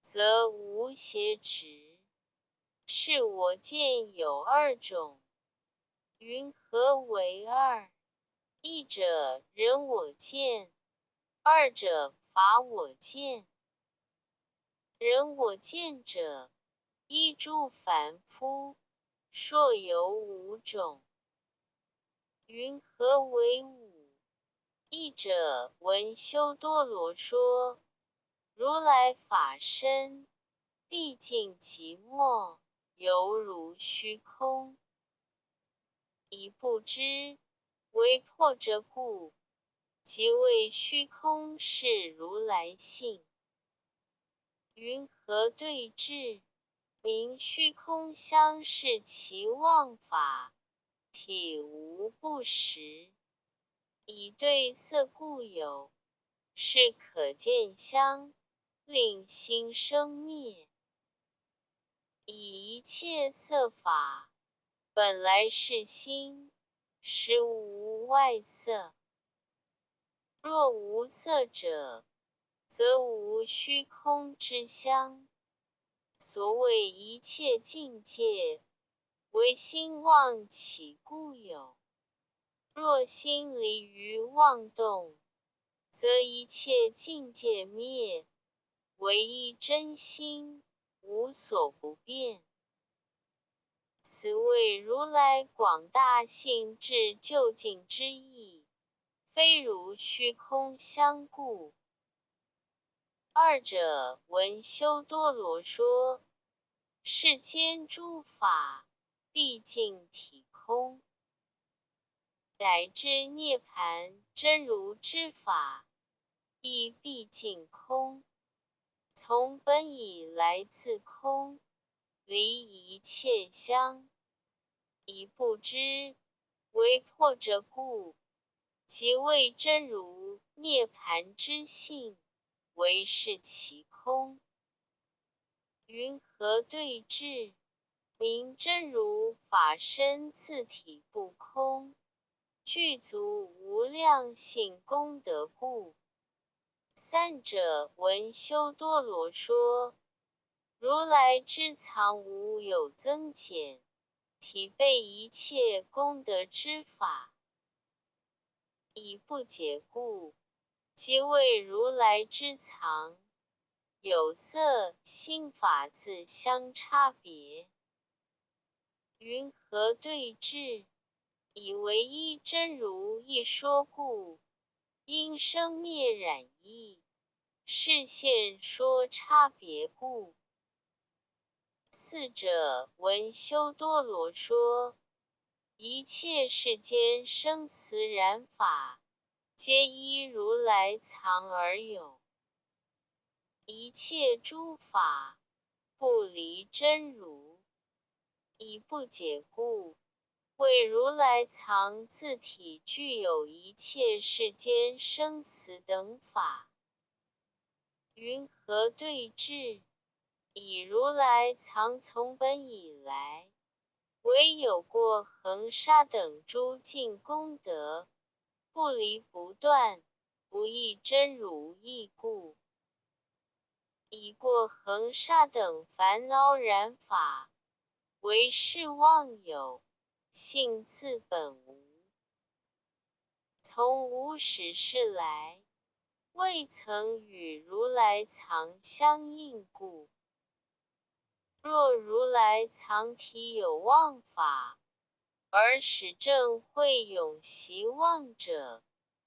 则无邪执。是我见有二种，云何为二？一者人我见，二者法我见。人我见者，依诸凡夫，说有五种。云何为五？一者闻修多罗说，如来法身，毕竟寂寞，犹如虚空。以不知，为破者故，即谓虚空是如来性。云何对治？名虚空相是其妄法，体无不实。以对色故有，是可见相，令心生灭。以一切色法，本来是心，实无外色。若无色者，则无虚空之相。所谓一切境界，唯心妄起故有。若心离于妄动，则一切境界灭，唯一真心，无所不变。此谓如来广大性智究竟之意，非如虚空相故。二者闻修多罗说，世间诸法，毕竟体空。乃至涅盘真如之法，亦毕竟空。从本以来自空，离一切相。以不知，为破者故，即谓真如涅盘之性，为是其空。云何对治？名真如法身自体不空，具足无量性功德故。三者闻修多罗说，如来之藏无有增减，体备一切功德之法。以不解故，即谓如来之藏，有色心法自相差别。云何对治？以唯一真如一说故，因生灭染异，是现说差别故。四者闻修多罗说，一切世间生死染法，皆依如来藏而有。一切诸法，不离真如。以不解故，谓如来藏自体具有一切世间生死等法。云何对治？以如来藏从本以来，唯有过恒沙等诸尽功德，不离不断，不异真如意故。以过恒沙等烦恼染法，唯是妄有，性自本无。从无始世来，未曾与如来藏相应故。若如来藏体有妄法，而使正会永习妄者，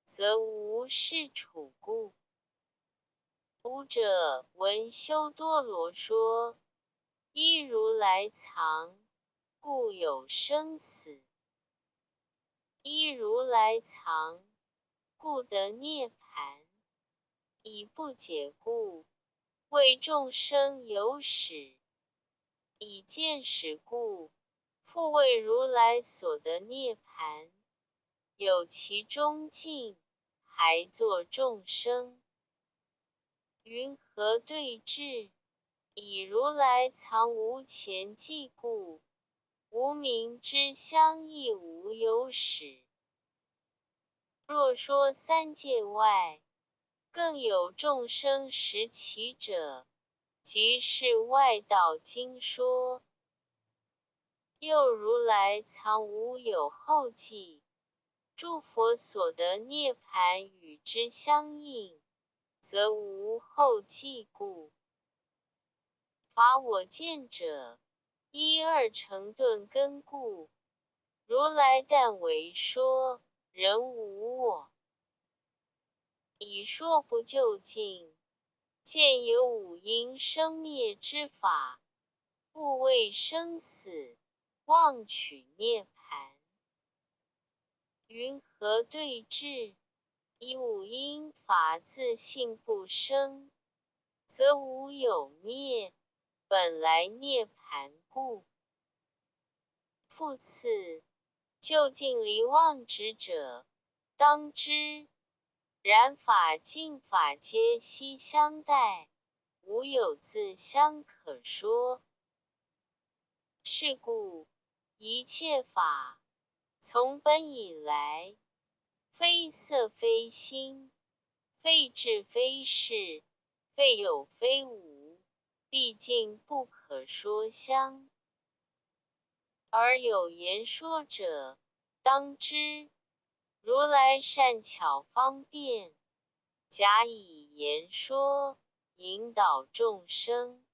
则无是处故。吾者闻修多罗说，依如来藏，故有生死；依如来藏，故得涅盘。以不解故，为众生有始；以见始故，复为如来所得涅盘。有其中尽，还作众生。云何对治？以如来藏无前际故，无明之相亦无有始。若说三界外，更有众生识其者，即是外道经说。又如来藏无有后际，诸佛所得涅盘与之相应，则无后际故。法我见者，一二成顿根故。如来但为说，人无我。以说不究竟，见有五因生灭之法，不为生死，妄取涅盘。云何对治？以五因法自性不生，则无有灭，本来涅盘故。复次，究竟离妄执者，当知然法尽法皆悉相待，无有自相可说。是故一切法从本以来，非色非心，非智非事，非有非无，毕竟不可说相。而有言说者，当知如来善巧方便，假以言说，引导众生。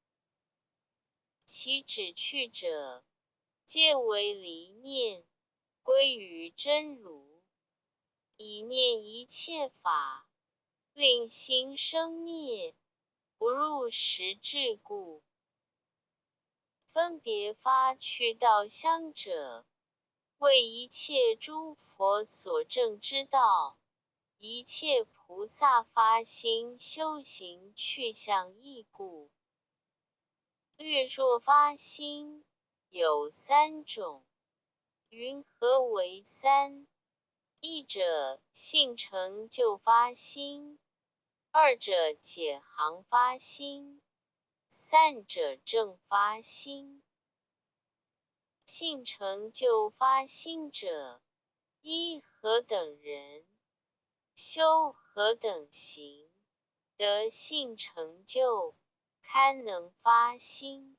其指去者，皆为离念，归于真如，以念一切法，令心生灭，不入实质故。分别发去道相者，为一切诸佛所证之道，一切菩萨发心修行去向义故。略说发心有三种。云何为三？一者信成就发心，二者解行发心，三者正发心。信成就发心者，依何等人，修何等行，得信成就，堪能发心。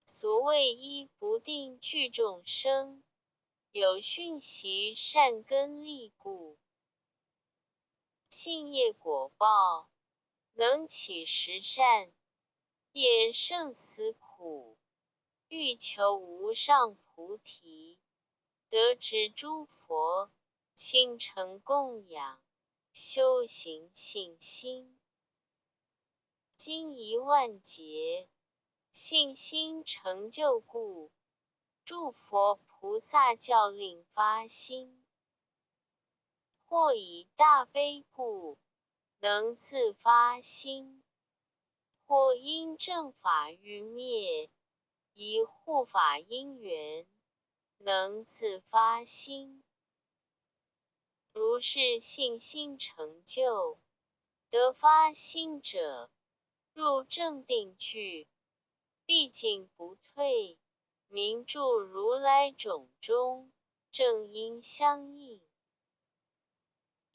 所谓依不定具众生，有讯息善根利故。信业果报，能起十善，演胜死苦，欲求无上菩提，得知诸佛，倾城供养，修行信心。经一万劫，信心成就故，诸佛菩萨教令发心。或以大悲故，能自发心；或因正法欲灭，以护法因缘，能自发心。如是信心成就，得发心者，入正定具，毕竟不退，名住如来种中，正因相应。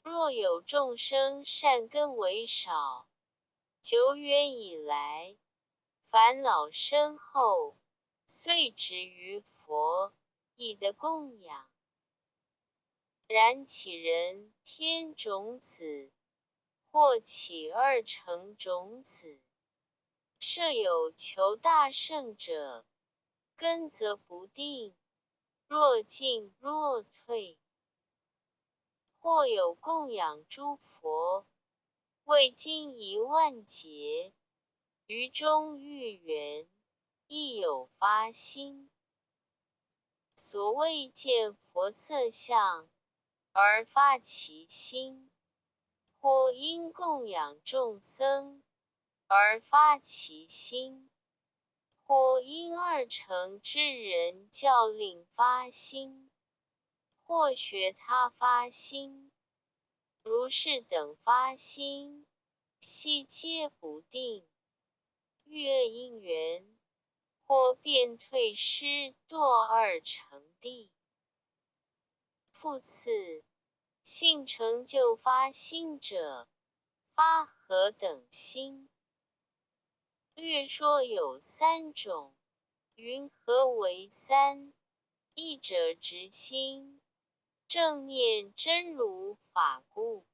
若有众生善根为少，久远以来，烦恼深厚，遂止于佛意的供养。然其人天种子，或起二乘种子，设有求大圣者，根则不定，若进若退。或有供养诸佛，未经10000劫，于中遇缘，亦有发心。所谓见佛色相，而发其心，或因供养众僧，而发其心，或因二乘之人教令发心，或学他发心，如是等发心，悉皆不定，遇恶因缘，或便退失堕二乘地。复次，性成就发心者，发何等心？略说有3种，云何为3？一者直心，正念真如法故；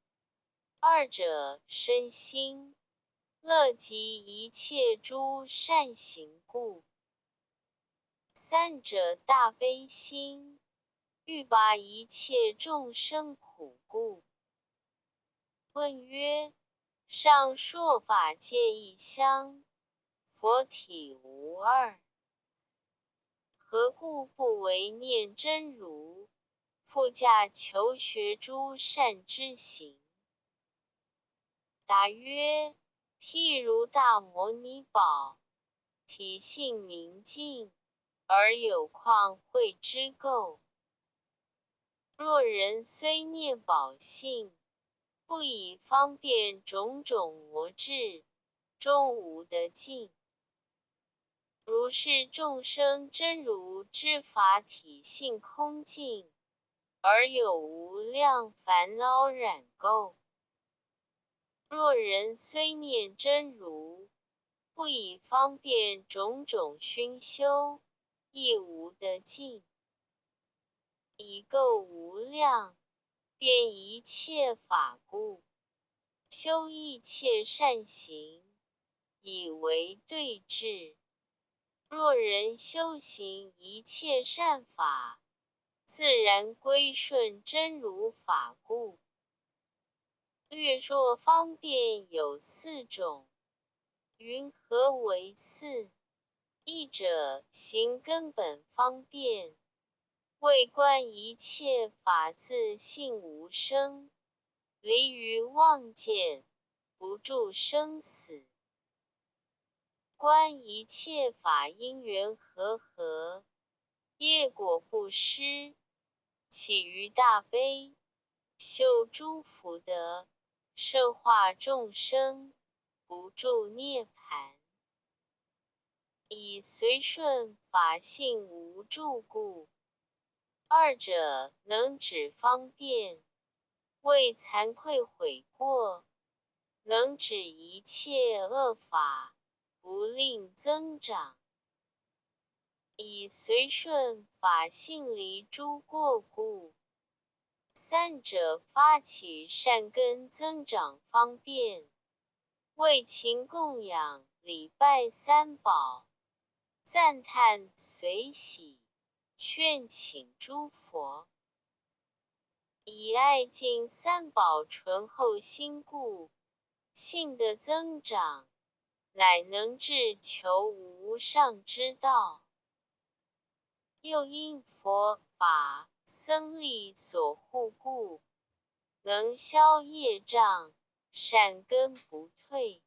二者身心，乐极一切诸善行故；三者大悲心，欲拔一切众生苦故。问曰：上说法界一相，佛体无二，何故不为念真如，复驾求学诸善之行？答曰：譬如大摩尼宝，体性明净，而有旷慧之垢。若人虽念宝性，不以方便种种魔智，终无得尽。如是众生真如之法体性空净，而有无量烦恼染垢。若人虽念真如，不以方便种种熏修，亦无得尽。以垢无量，遍一切法故，修一切善行，以为对治。若人修行一切善法，自然归顺真如法故。略说方便有4种，云何为4？一者行根本方便，为观一切法自性无生，离于妄见，不住生死。观一切法因缘和合，业果不失，起于大悲，修诸福德，摄化众生，不住涅槃。以随顺法性无住故。二者能止方便，为惭愧悔过，能止一切恶法，不令增长。以随顺法性离诸过故。三者发起善根增长方便，为勤供养礼拜三宝，赞叹随喜，劝请诸佛。以爱敬三宝醇厚心故，性的增长，乃能至求无上之道。又因佛法僧力所护故，能消业障，善根不退。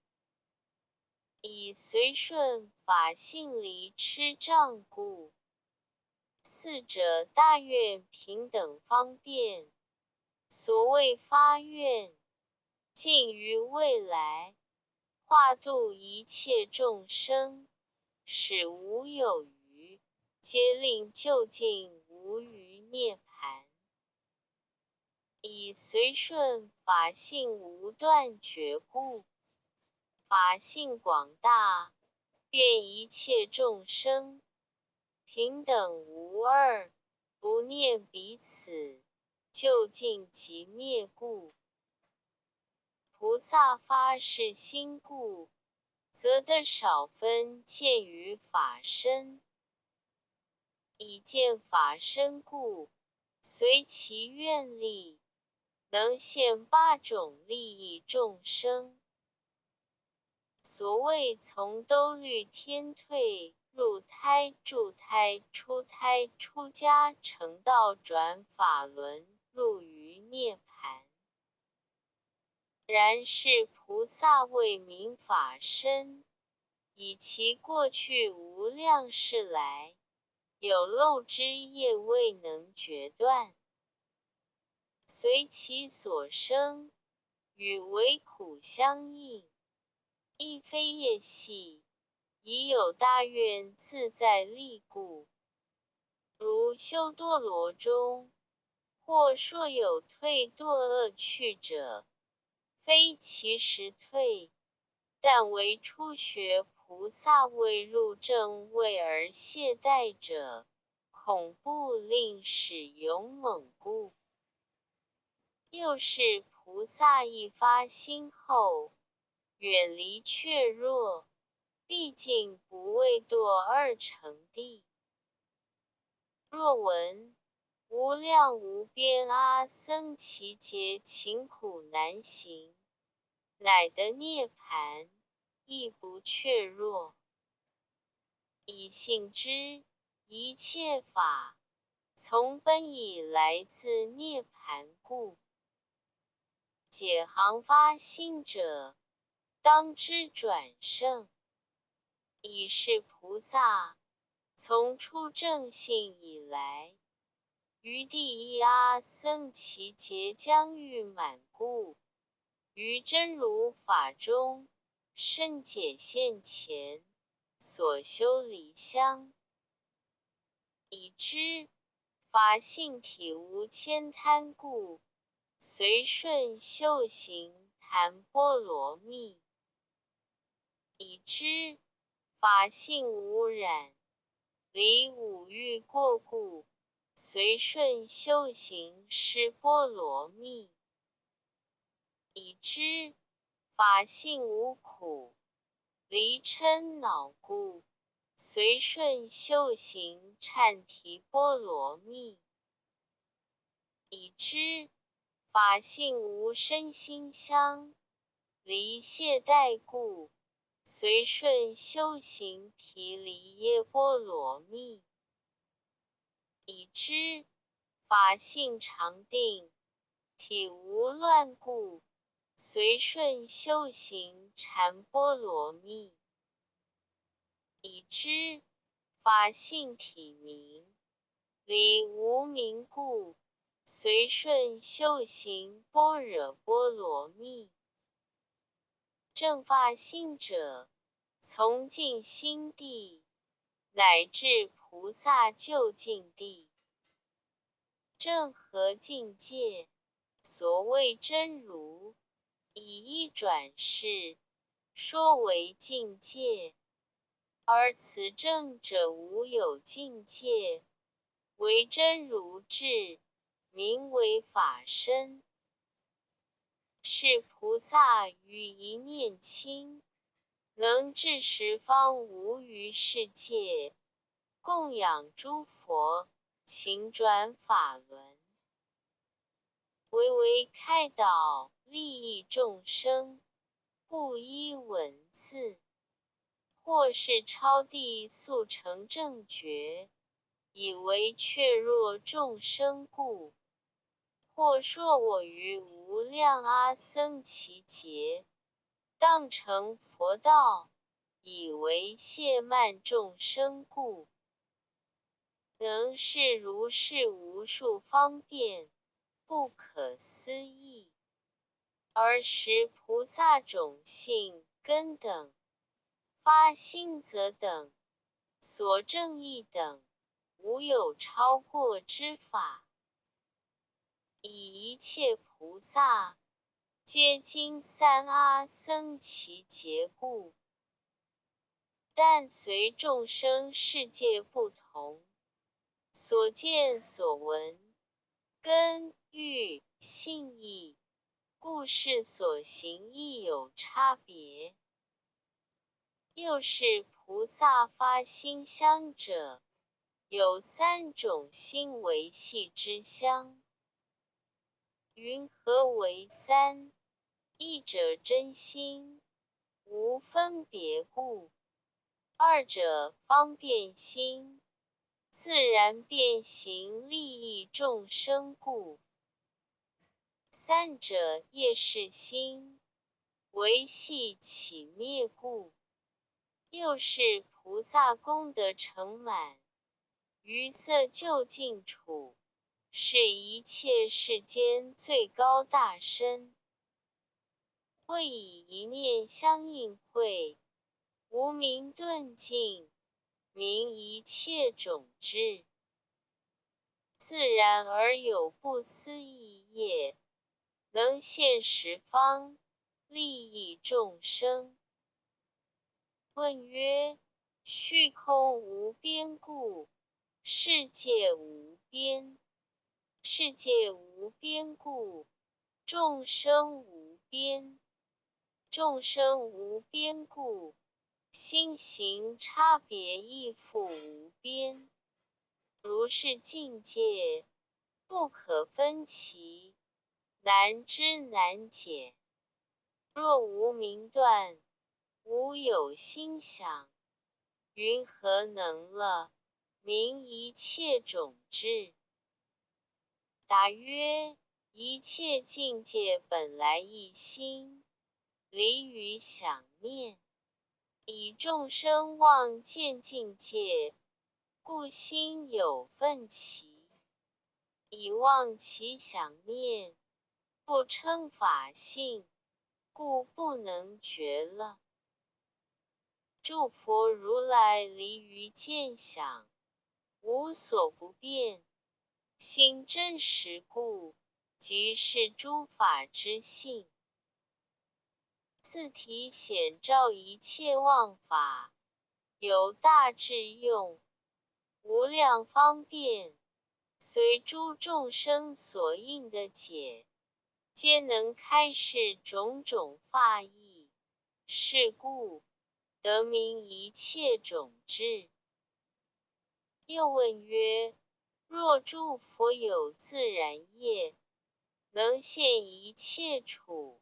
以随顺法性离痴障故。四者大愿平等方便，所谓发愿，尽于未来，化度一切众生，使无有余，皆令究竟无余涅槃。以随顺法性无断绝故。法性广大，遍一切众生，平等无二，不念彼此，究竟即灭故。菩萨发是心故，则得少分见于法身。以见法身故，随其愿力，能现八种利益众生。所谓从兜率天退，入胎、住胎、出胎、出家、成道、转法轮，入于涅盘。然是菩萨为明法身，以其过去无量世来，有漏之业未能决断，随其所生，与为苦相应，亦非业系，已有大愿自在力故。如修多罗中，或说有退堕恶趣者，非其实退，但为初学菩萨未入正位而懈怠者，恐怖令使勇猛故。又是菩萨一发心后，远离怯弱，毕竟不为堕二乘地。若闻无量无边阿僧祇劫勤苦难行，乃得涅盘，亦不怯弱。以信之，一切法从本已来自涅盘故。解行发心者，当知转胜。以是菩萨从出正信以来，于第一阿僧祇劫将欲满故，于真如法中深解现前，所修离相，已知法性体无牵贪故，随顺修行谈波罗蜜。已知法性无染，离五欲过故，随顺修行施波罗蜜。已知法性无苦，离嗔恼故，随顺修行忏提波罗蜜。已知法性无身心相，离懈怠故，随顺修行毗梨耶波罗蜜。已知法性常定，体无乱故，随顺修行禅波罗蜜。已知法性体明，离无明故，随顺修行般若波罗蜜。正法性者，从净心地，乃至菩萨究竟地。正合境界，所谓真如，以一转世，说为境界。而此正者无有境界，为真如智，名为法身。是菩萨于一念轻，能至十方无余世界，供养诸佛，勤转法轮，为开导利益众生，不依文字，或是超地速成正觉，以为却弱众生故。或说我于无量阿僧祇劫，当成佛道，以为懈慢众生故。能是如是无数方便，不可思议。而时菩萨种性根等，发心则等，所证义等，无有超过之法。以一切菩萨，皆经三阿僧祇劫故。但随众生世界不同，同，所见所闻，根欲性异，故事所行亦有差别。又是菩萨发心相者，有三种心为系之相。云何为三？一者真心，无分别故；二者方便心，自然变行利益众生故；三者业是心，为系起灭故。又是菩萨功德成满，于色究竟处，是一切世间最高大身。会以一念相应会，无明顿尽，明一切种智。自然而有不思议业，能现十方，利益众生。问曰：虚空无边故，世界无边；世界无边故，众生无边；众生无边故，心行差别亦复无边。如是境界，不可分歧，难知难解。若无明断，无有心想，云何能了明一切种智？答曰：一切境界本来一心，离于想念，以众生望见境界，故心有分歧；以忘其想念，不称法性，故不能觉了。诸佛如来离于见想，无所不变，心真实故，即是诸法之性。自体显照一切妄法，有大智用，无量方便，随诸众生所应的解，皆能开示种种法义。是故得明一切种智。又问曰：若诸佛有自然业，能现一切处，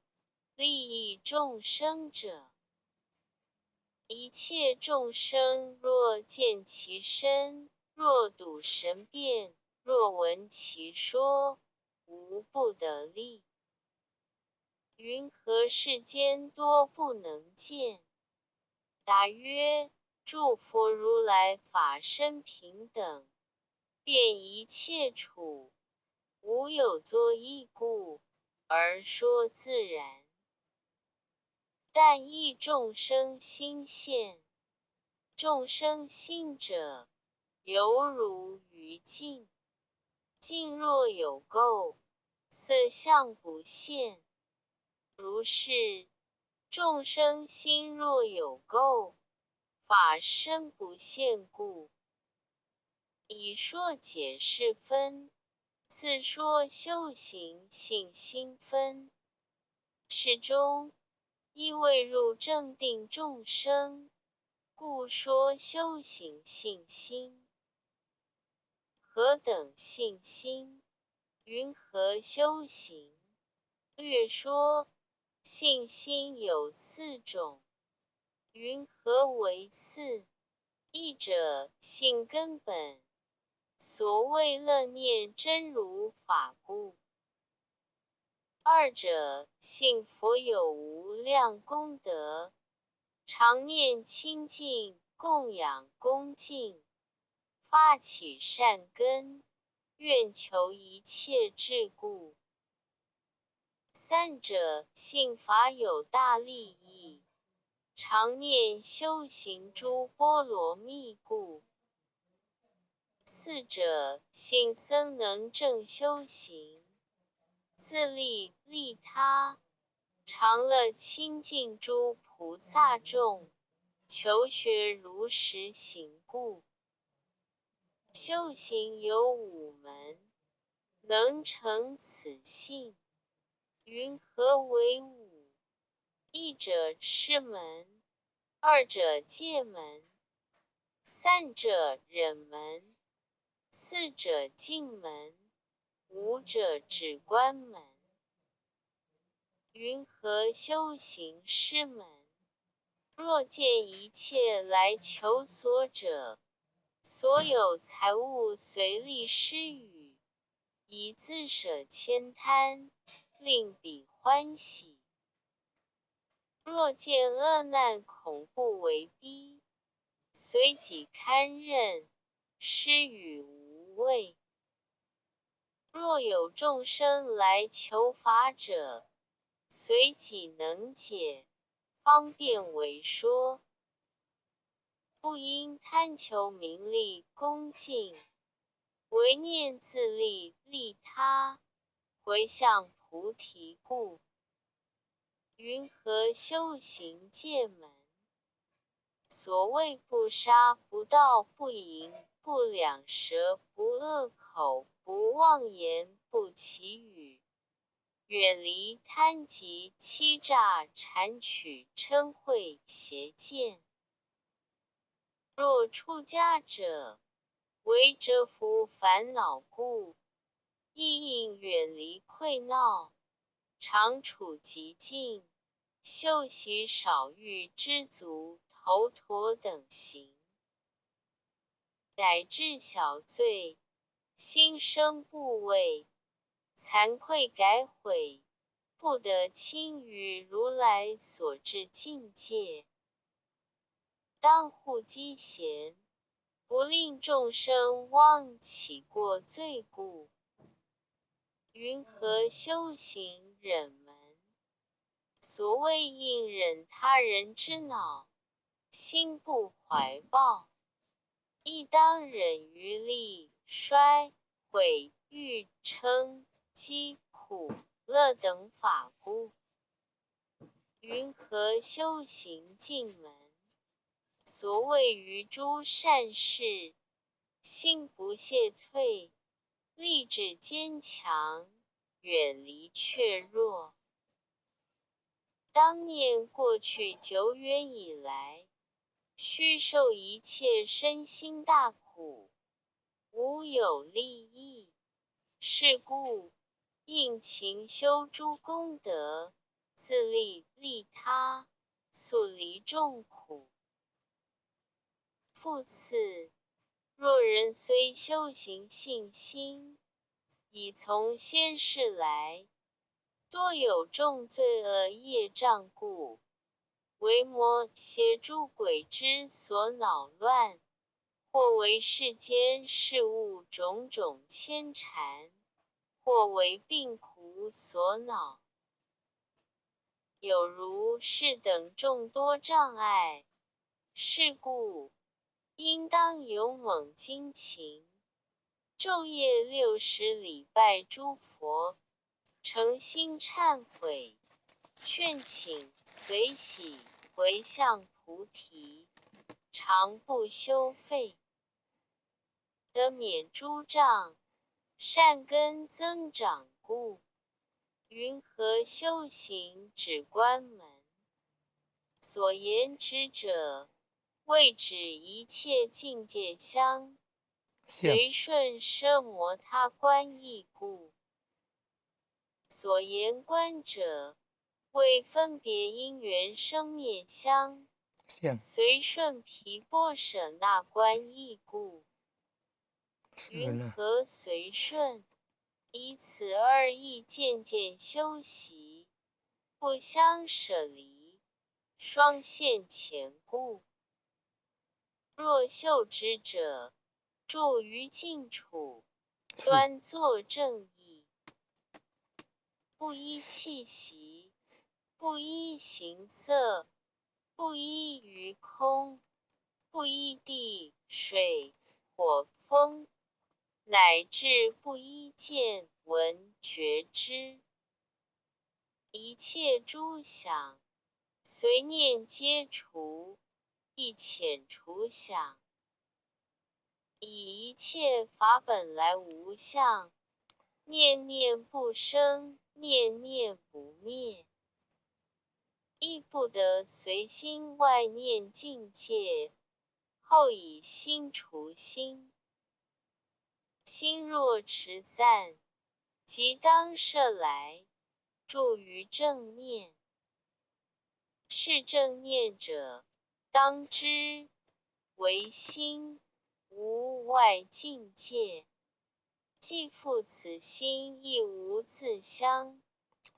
利益众生者，一切众生若见其身，若睹神变，若闻其说，无不得利。云何世间多不能见？答曰：诸佛如来法身平等，遍一切处，无有作意故，而说自然。但忆众生心现，众生心者，犹如于镜，镜若有垢，色相不现。如是，众生心若有垢，法身不现故。以说解释分，次说修行信心分。是中亦未入正定众生，故说修行信心。何等信心？云何修行？略说信心有四种。云何为四？一者信根本，所谓乐念真如法故；二者信佛有无量功德，常念清净供养恭敬，发起善根，愿求一切智故；三者信法有大利益，常念修行诸波罗蜜故；四者信僧能正修行，自利利他，常乐亲近诸菩萨众，求学如实行故。修行有五门，能成此性。云何为五？一者师门，二者戒门，三者忍门，四者静门，五者止观门。云何修行师门？若见一切来求索者，所有财物随力施予，以自舍千贪，令彼欢喜。若见恶难恐怖为逼，随己堪忍，施予无畏。若有众生来求法者，随己能解，方便为说。不应贪求名利恭敬，唯念自利利他，回向菩提故。云何修行戒门？所谓不杀、不盗、不淫、不两舌、不恶口、不妄言、不绮语，远离贪嫉、欺诈、谄曲、嗔恚、邪见。若出家者，为折伏烦恼故，亦应远离溃闹，常处寂静，修习少欲知足、头陀等行，乃至小罪，心生怖畏，惭愧改悔，不得轻于如来所至境界。当护机贤，不令众生妄起过罪故。云何修行忍门？所谓应忍他人之恼，心不怀抱，亦当忍于利、衰、毁、欲、嗔、饥、苦、乐等法故。云何修行静门？所谓于诸善事，心不懈退，立志坚强，远离怯弱。当念过去久远以来，须受一切身心大苦，无有利益。是故应勤修诸功德，自利利他，速离众苦。复次，若人虽修行信心，已从先世来，多有重罪恶业障故，为魔邪诸鬼之所恼乱，或为世间事物种种牵缠，或为病苦所恼，有如是等众多障碍。是故应当勇猛精勤，昼夜60礼拜诸佛，诚心忏悔，劝请随喜回向菩提，常不休废，得免诸障，善根增长故。云何修行止观门？所言止者，谓止一切境界相，随顺奢摩他观意故。所言观者，谓分别因缘生灭相，随顺毗波舍那观意故。云何随顺？以此二义渐渐修习，不相舍离，双现前故。若修止者，住于静处，端坐正义，不依气息，不依形色，不依于空，不依地水火风，乃至不依见闻觉知，一切诸想，随念皆除，亦遣除想，以一切法本来无相，念念不生，念念不灭，亦不得随心外念境界，后以心除心。心若持散，即当摄来，住于正念。是正念者，当知唯心，无外境界。既复此心亦无自相，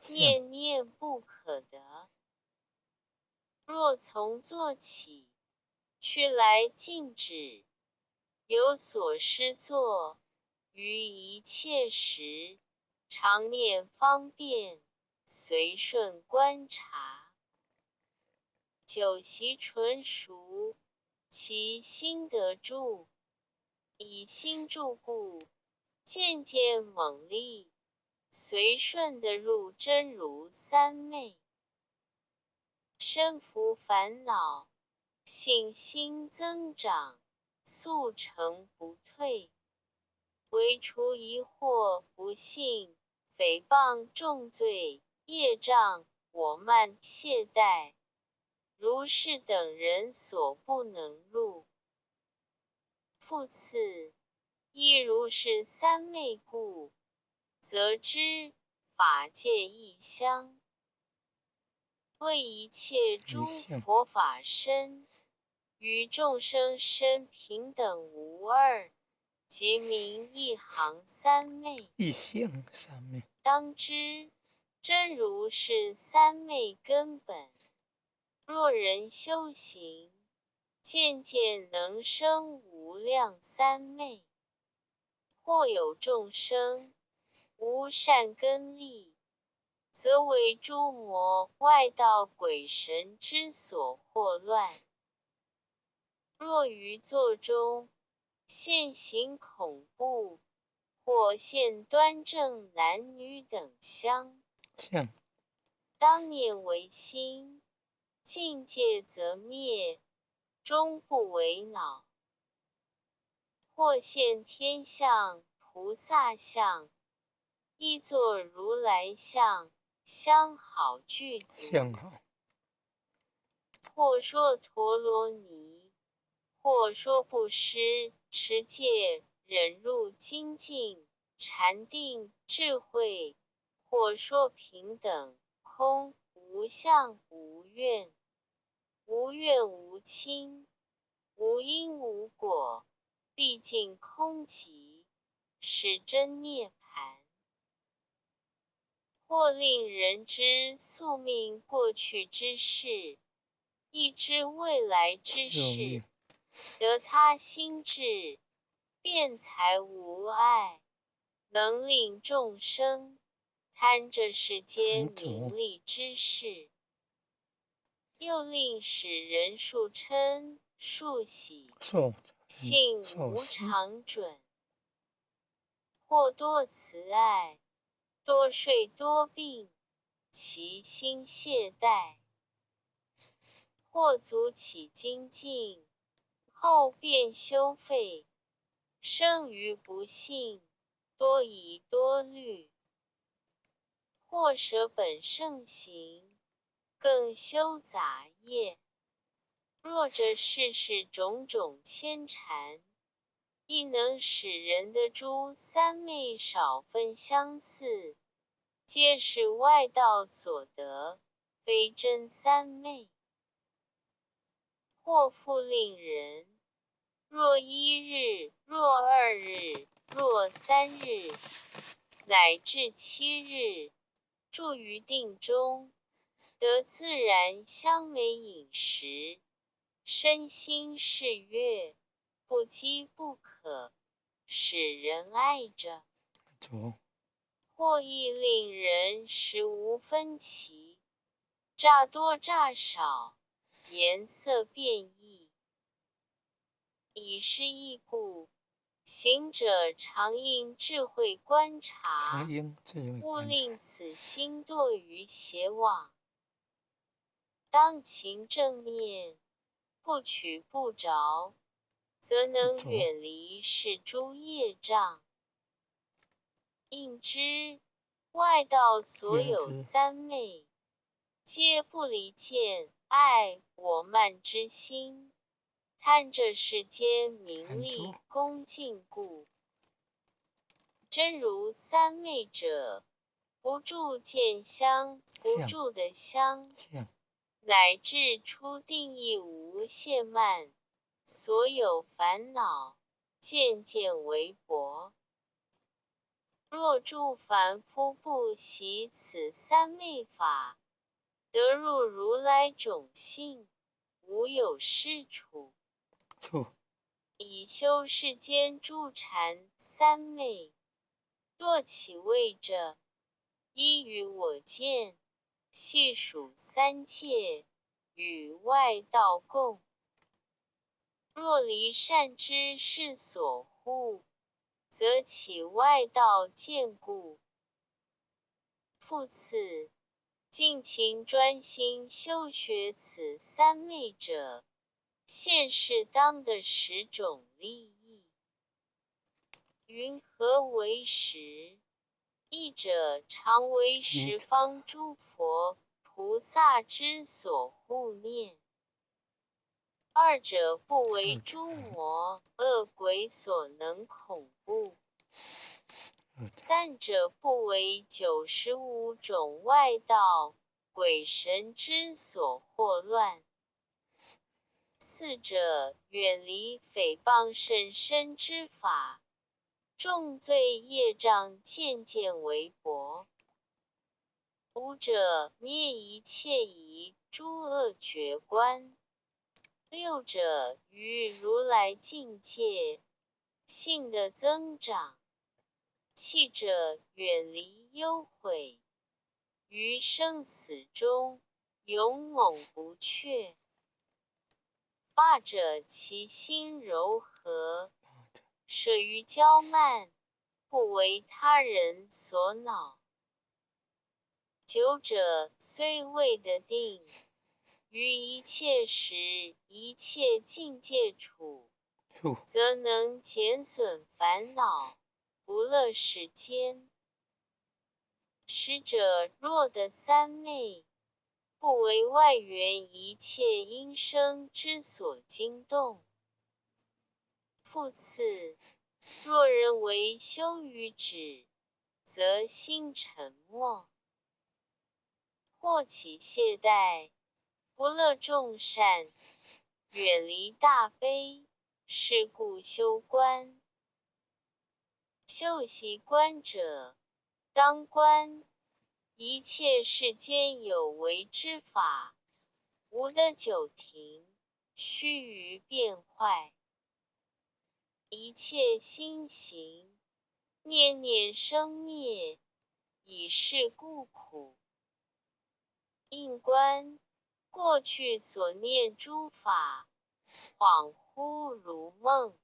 念念不可得。若从坐起，去来静止，有所施作，于一切时，常念方便，随顺观察。久习纯熟，其心得住，以心住故，渐渐猛力，随顺得入真如三昧。身伏烦恼，信心增长，速成不退。唯除疑惑不信、诽谤重罪、业障、我慢懈怠，如是等人所不能入。复次，亦如是三昧故，则知法界异相，为一切诸佛法身，与众生身平等无二，即名一行三昧。一行三昧，当知真如是三昧根本。若人修行，渐渐能生无量三昧。或有众生无善根力，则为诸魔外道鬼神之所惑乱。若于座中现行恐怖，或现端正男女等相，当念为心，境界则灭，终不为恼。或现天相、菩萨相，亦作如来相，相好具足。或说陀罗尼，或说布施、持戒、忍辱、精进、禅定、智慧，或说平等、空、无相、无愿、无怨无亲、无因无果，毕竟空寂，是真涅槃。或令人知宿命过去之事，亦知未来之事，得他心智，辩才无碍，能令众生贪这世间名利之事。又令使人数嗔、数喜、性无常准。或多慈爱，多睡多病，其心懈怠。或足起精进，后变休废，生于不信，多疑多虑。或舍本圣行，更修杂业。若这世事种种牵缠，亦能使人的诸三昧少分相似，皆是外道所得，非真三昧。或复令人，若一日，若二日，若三日，乃至7日，住于定中，得自然香美饮食，身心适悦，不饥不渴，使人爱着。或亦令人食无分歧，乍多乍少，颜色变异。以是义故，行者常应智慧观察，勿令此心堕于邪妄。当勤正念，不取不着，则能远离是诸业障。应知外道所有三昧，皆不离见爱我慢之心，贪着世间名利恭敬故。真如三昧者，不住见香，不住的香，乃至初定义无懈慢，所有烦恼渐渐为薄。若诸凡夫不习此三昧法，得入如来种性，无有是处。以修世间诸禅三昧，堕其位者，依于我见，细数三界，与外道共。若离善知识所护，则起外道见故。复次，尽情专心修学此三昧者，现世当的10种利益。云何为10？一者常为十方诸佛菩萨之所护念；二者不为诸魔恶鬼所能恐怖；三者不为95种外道鬼神之所惑乱；四者远离诽谤甚深之法，重罪业障渐渐为薄；五者灭一切疑诸恶绝观；六者于如来境界性的增长；七者远离忧悔，于生死中勇猛不却；八者其心柔和，舍于骄慢，不为他人所恼；九者虽未得定，于一切时一切境界处，则能减损烦恼，不乐世间。十者若得三昧，不为外缘一切因生之所惊动。复次，若人为修于止，则心沉默，或起懈怠，不乐众善，远离大悲，是故修观。修习观者，当观一切世间有为之法，无得久停，须臾变坏；一切心行，念念生灭，以是故苦。应观过去所念诸法，恍惚如梦；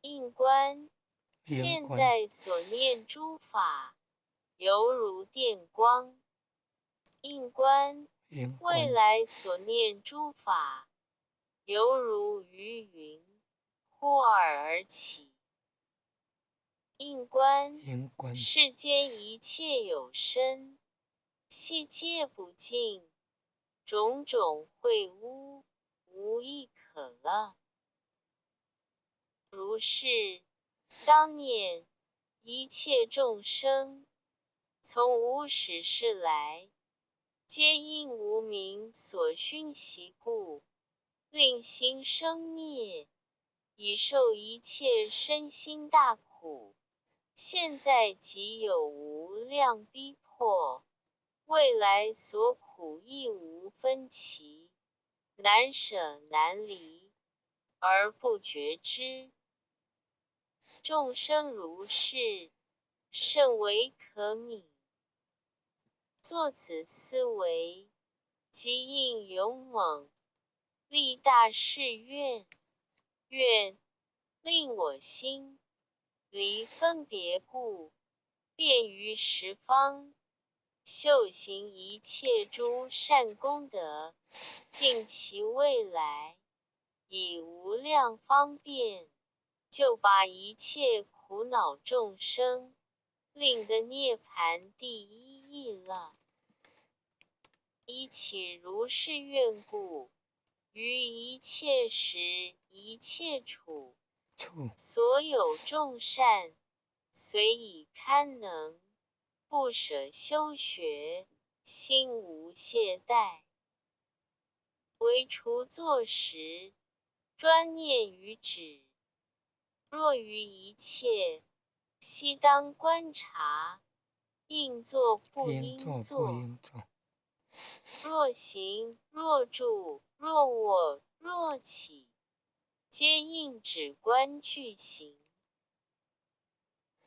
应观现在所念诸法，犹如电光；应观未来所念诸法，犹如余云，忽尔而起；应观世间一切有生，悉皆不净，种种秽污，无一可乐。如是，当念一切众生，从无始世来，皆因无明所熏习故，令心生灭，已受一切身心大苦。现在即有无量逼迫，未来所苦亦无分期，难舍难离，而不觉知。众生如是，甚为可悯。作此思维，即应勇猛，立大誓愿，愿令我心离分别故，遍于十方，修行一切诸善功德，尽其未来，以无量方便，就把一切苦恼众生令得涅盘第一义了。依其如是愿故，于一切时一切处，所有众善，虽已堪能，不舍修学，心无懈怠。唯除坐时，专念于止。若于一切，悉当观察，应作不应作。若行，若住，若卧，若起，皆应止观具行。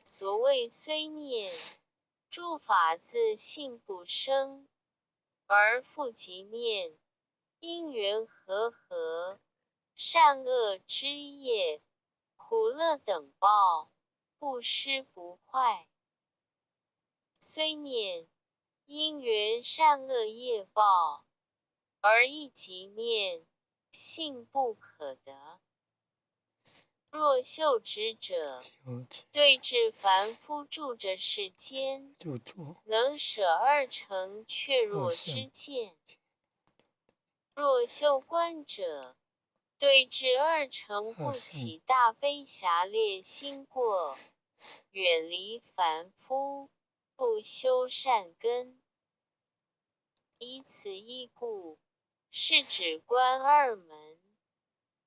所谓虽念，诸法自性不生，而复即念，因缘和合，善恶之业，苦乐等报，不失不坏。虽念，因缘善恶业报，而亦即念，性不可得。若修止者，对治凡夫住着世间，能舍二乘却弱之见；若修观者，对治二乘不起大悲狭劣心过，远离凡夫，不修善根。以此一故，是指观二门，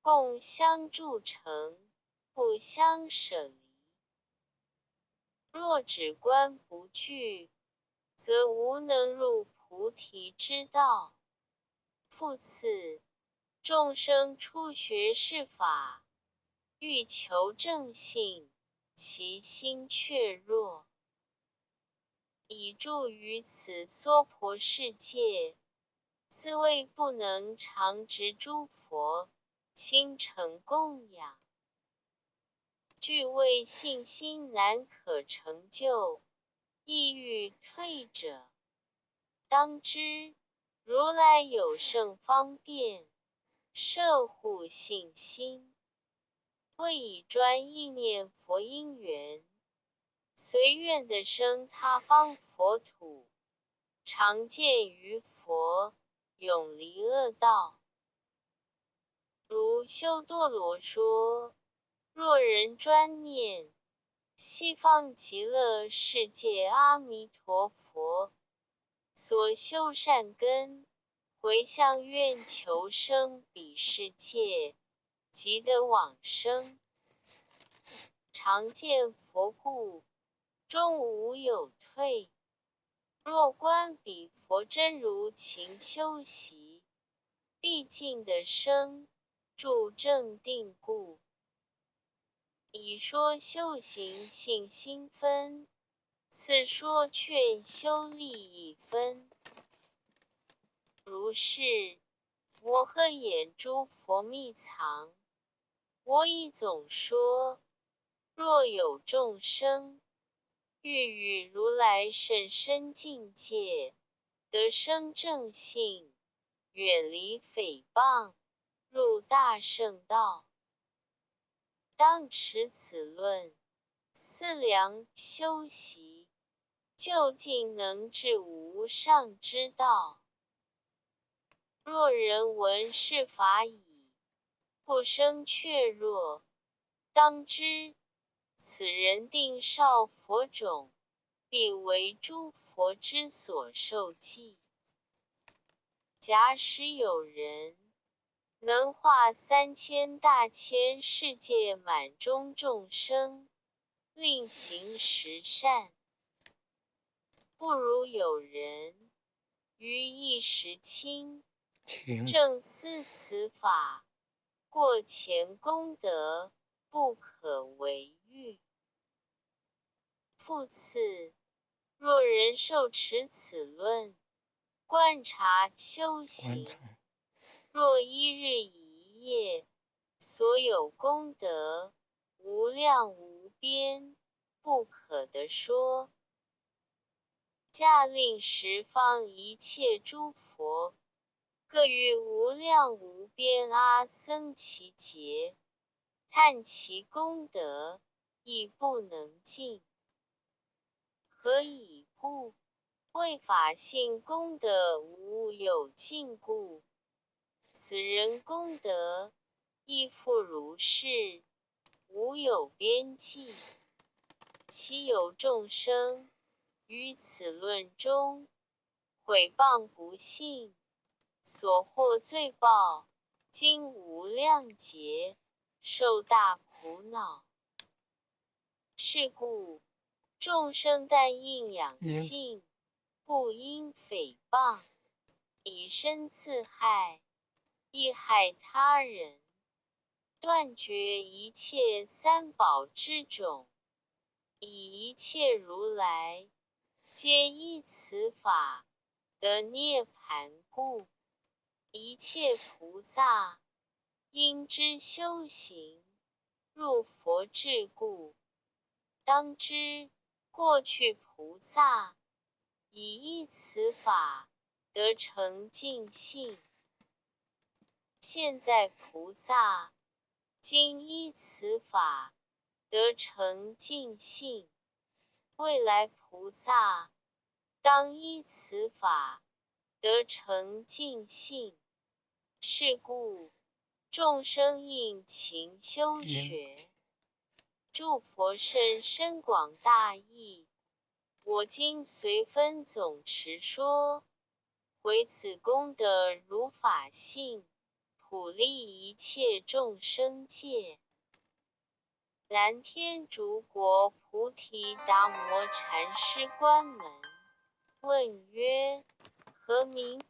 共相助成，不相舍离。若只观不具，则无能入菩提之道。复次，众生初学是法，欲求正性，其心却弱。已住于此娑婆世界，自谓不能常值诸佛，倾城供养。具谓信心难可成就，意欲退者，当知如来有胜方便，摄护信心，为以专意念佛因缘，随愿得生他方佛土，常见于佛，永离恶道。如修多罗说，若人专念西方极乐世界阿弥陀佛所修善根，回向愿求生彼世界，即得往生。常见佛故，终无有退。若观彼佛真如勤修习，必尽得生，住正定故。以说修行信心分，此说劝修利益分。如是，我何眼诸佛密藏？我以总说，若有众生，欲与如来甚深境界，得生正性，远离诽谤，入大圣道，当持此论，思量修习，究竟能至无上之道。若人闻是法已，不生怯弱，当知此人定少佛种，必为诸佛之所受记。假使有人能化3000大千世界满中众生，令行十善，不如有人于一时清，正思此法，过前功德，不可为喻。复次，若人受持此论，观察修行，若一日一夜，所有功德，无量无边，不可得说。驾令十方一切诸佛，各于无量无边阿僧祇劫，叹其功德，亦不能尽。何以故？为法性功德无有尽故。此人功德亦复如是，无有边际。其有众生于此论中毁谤不信，所获罪报，经无量劫，受大苦恼。是故众生但应养性，不应诽谤，以身自害，亦害他人。断绝一切三宝之种，以一切如来皆依此法得涅盘故，一切菩萨应知修行入佛智故。当知过去菩萨以依此法得成净性，现在菩萨今依此法得成净性，未来菩萨当依此法得成净性。是故众生应勤修学。诸佛甚深广大义，我今随分总持说，毁此功德如法性，普利一切众生界。南天竺国菩提达摩禅师关门。问曰：何名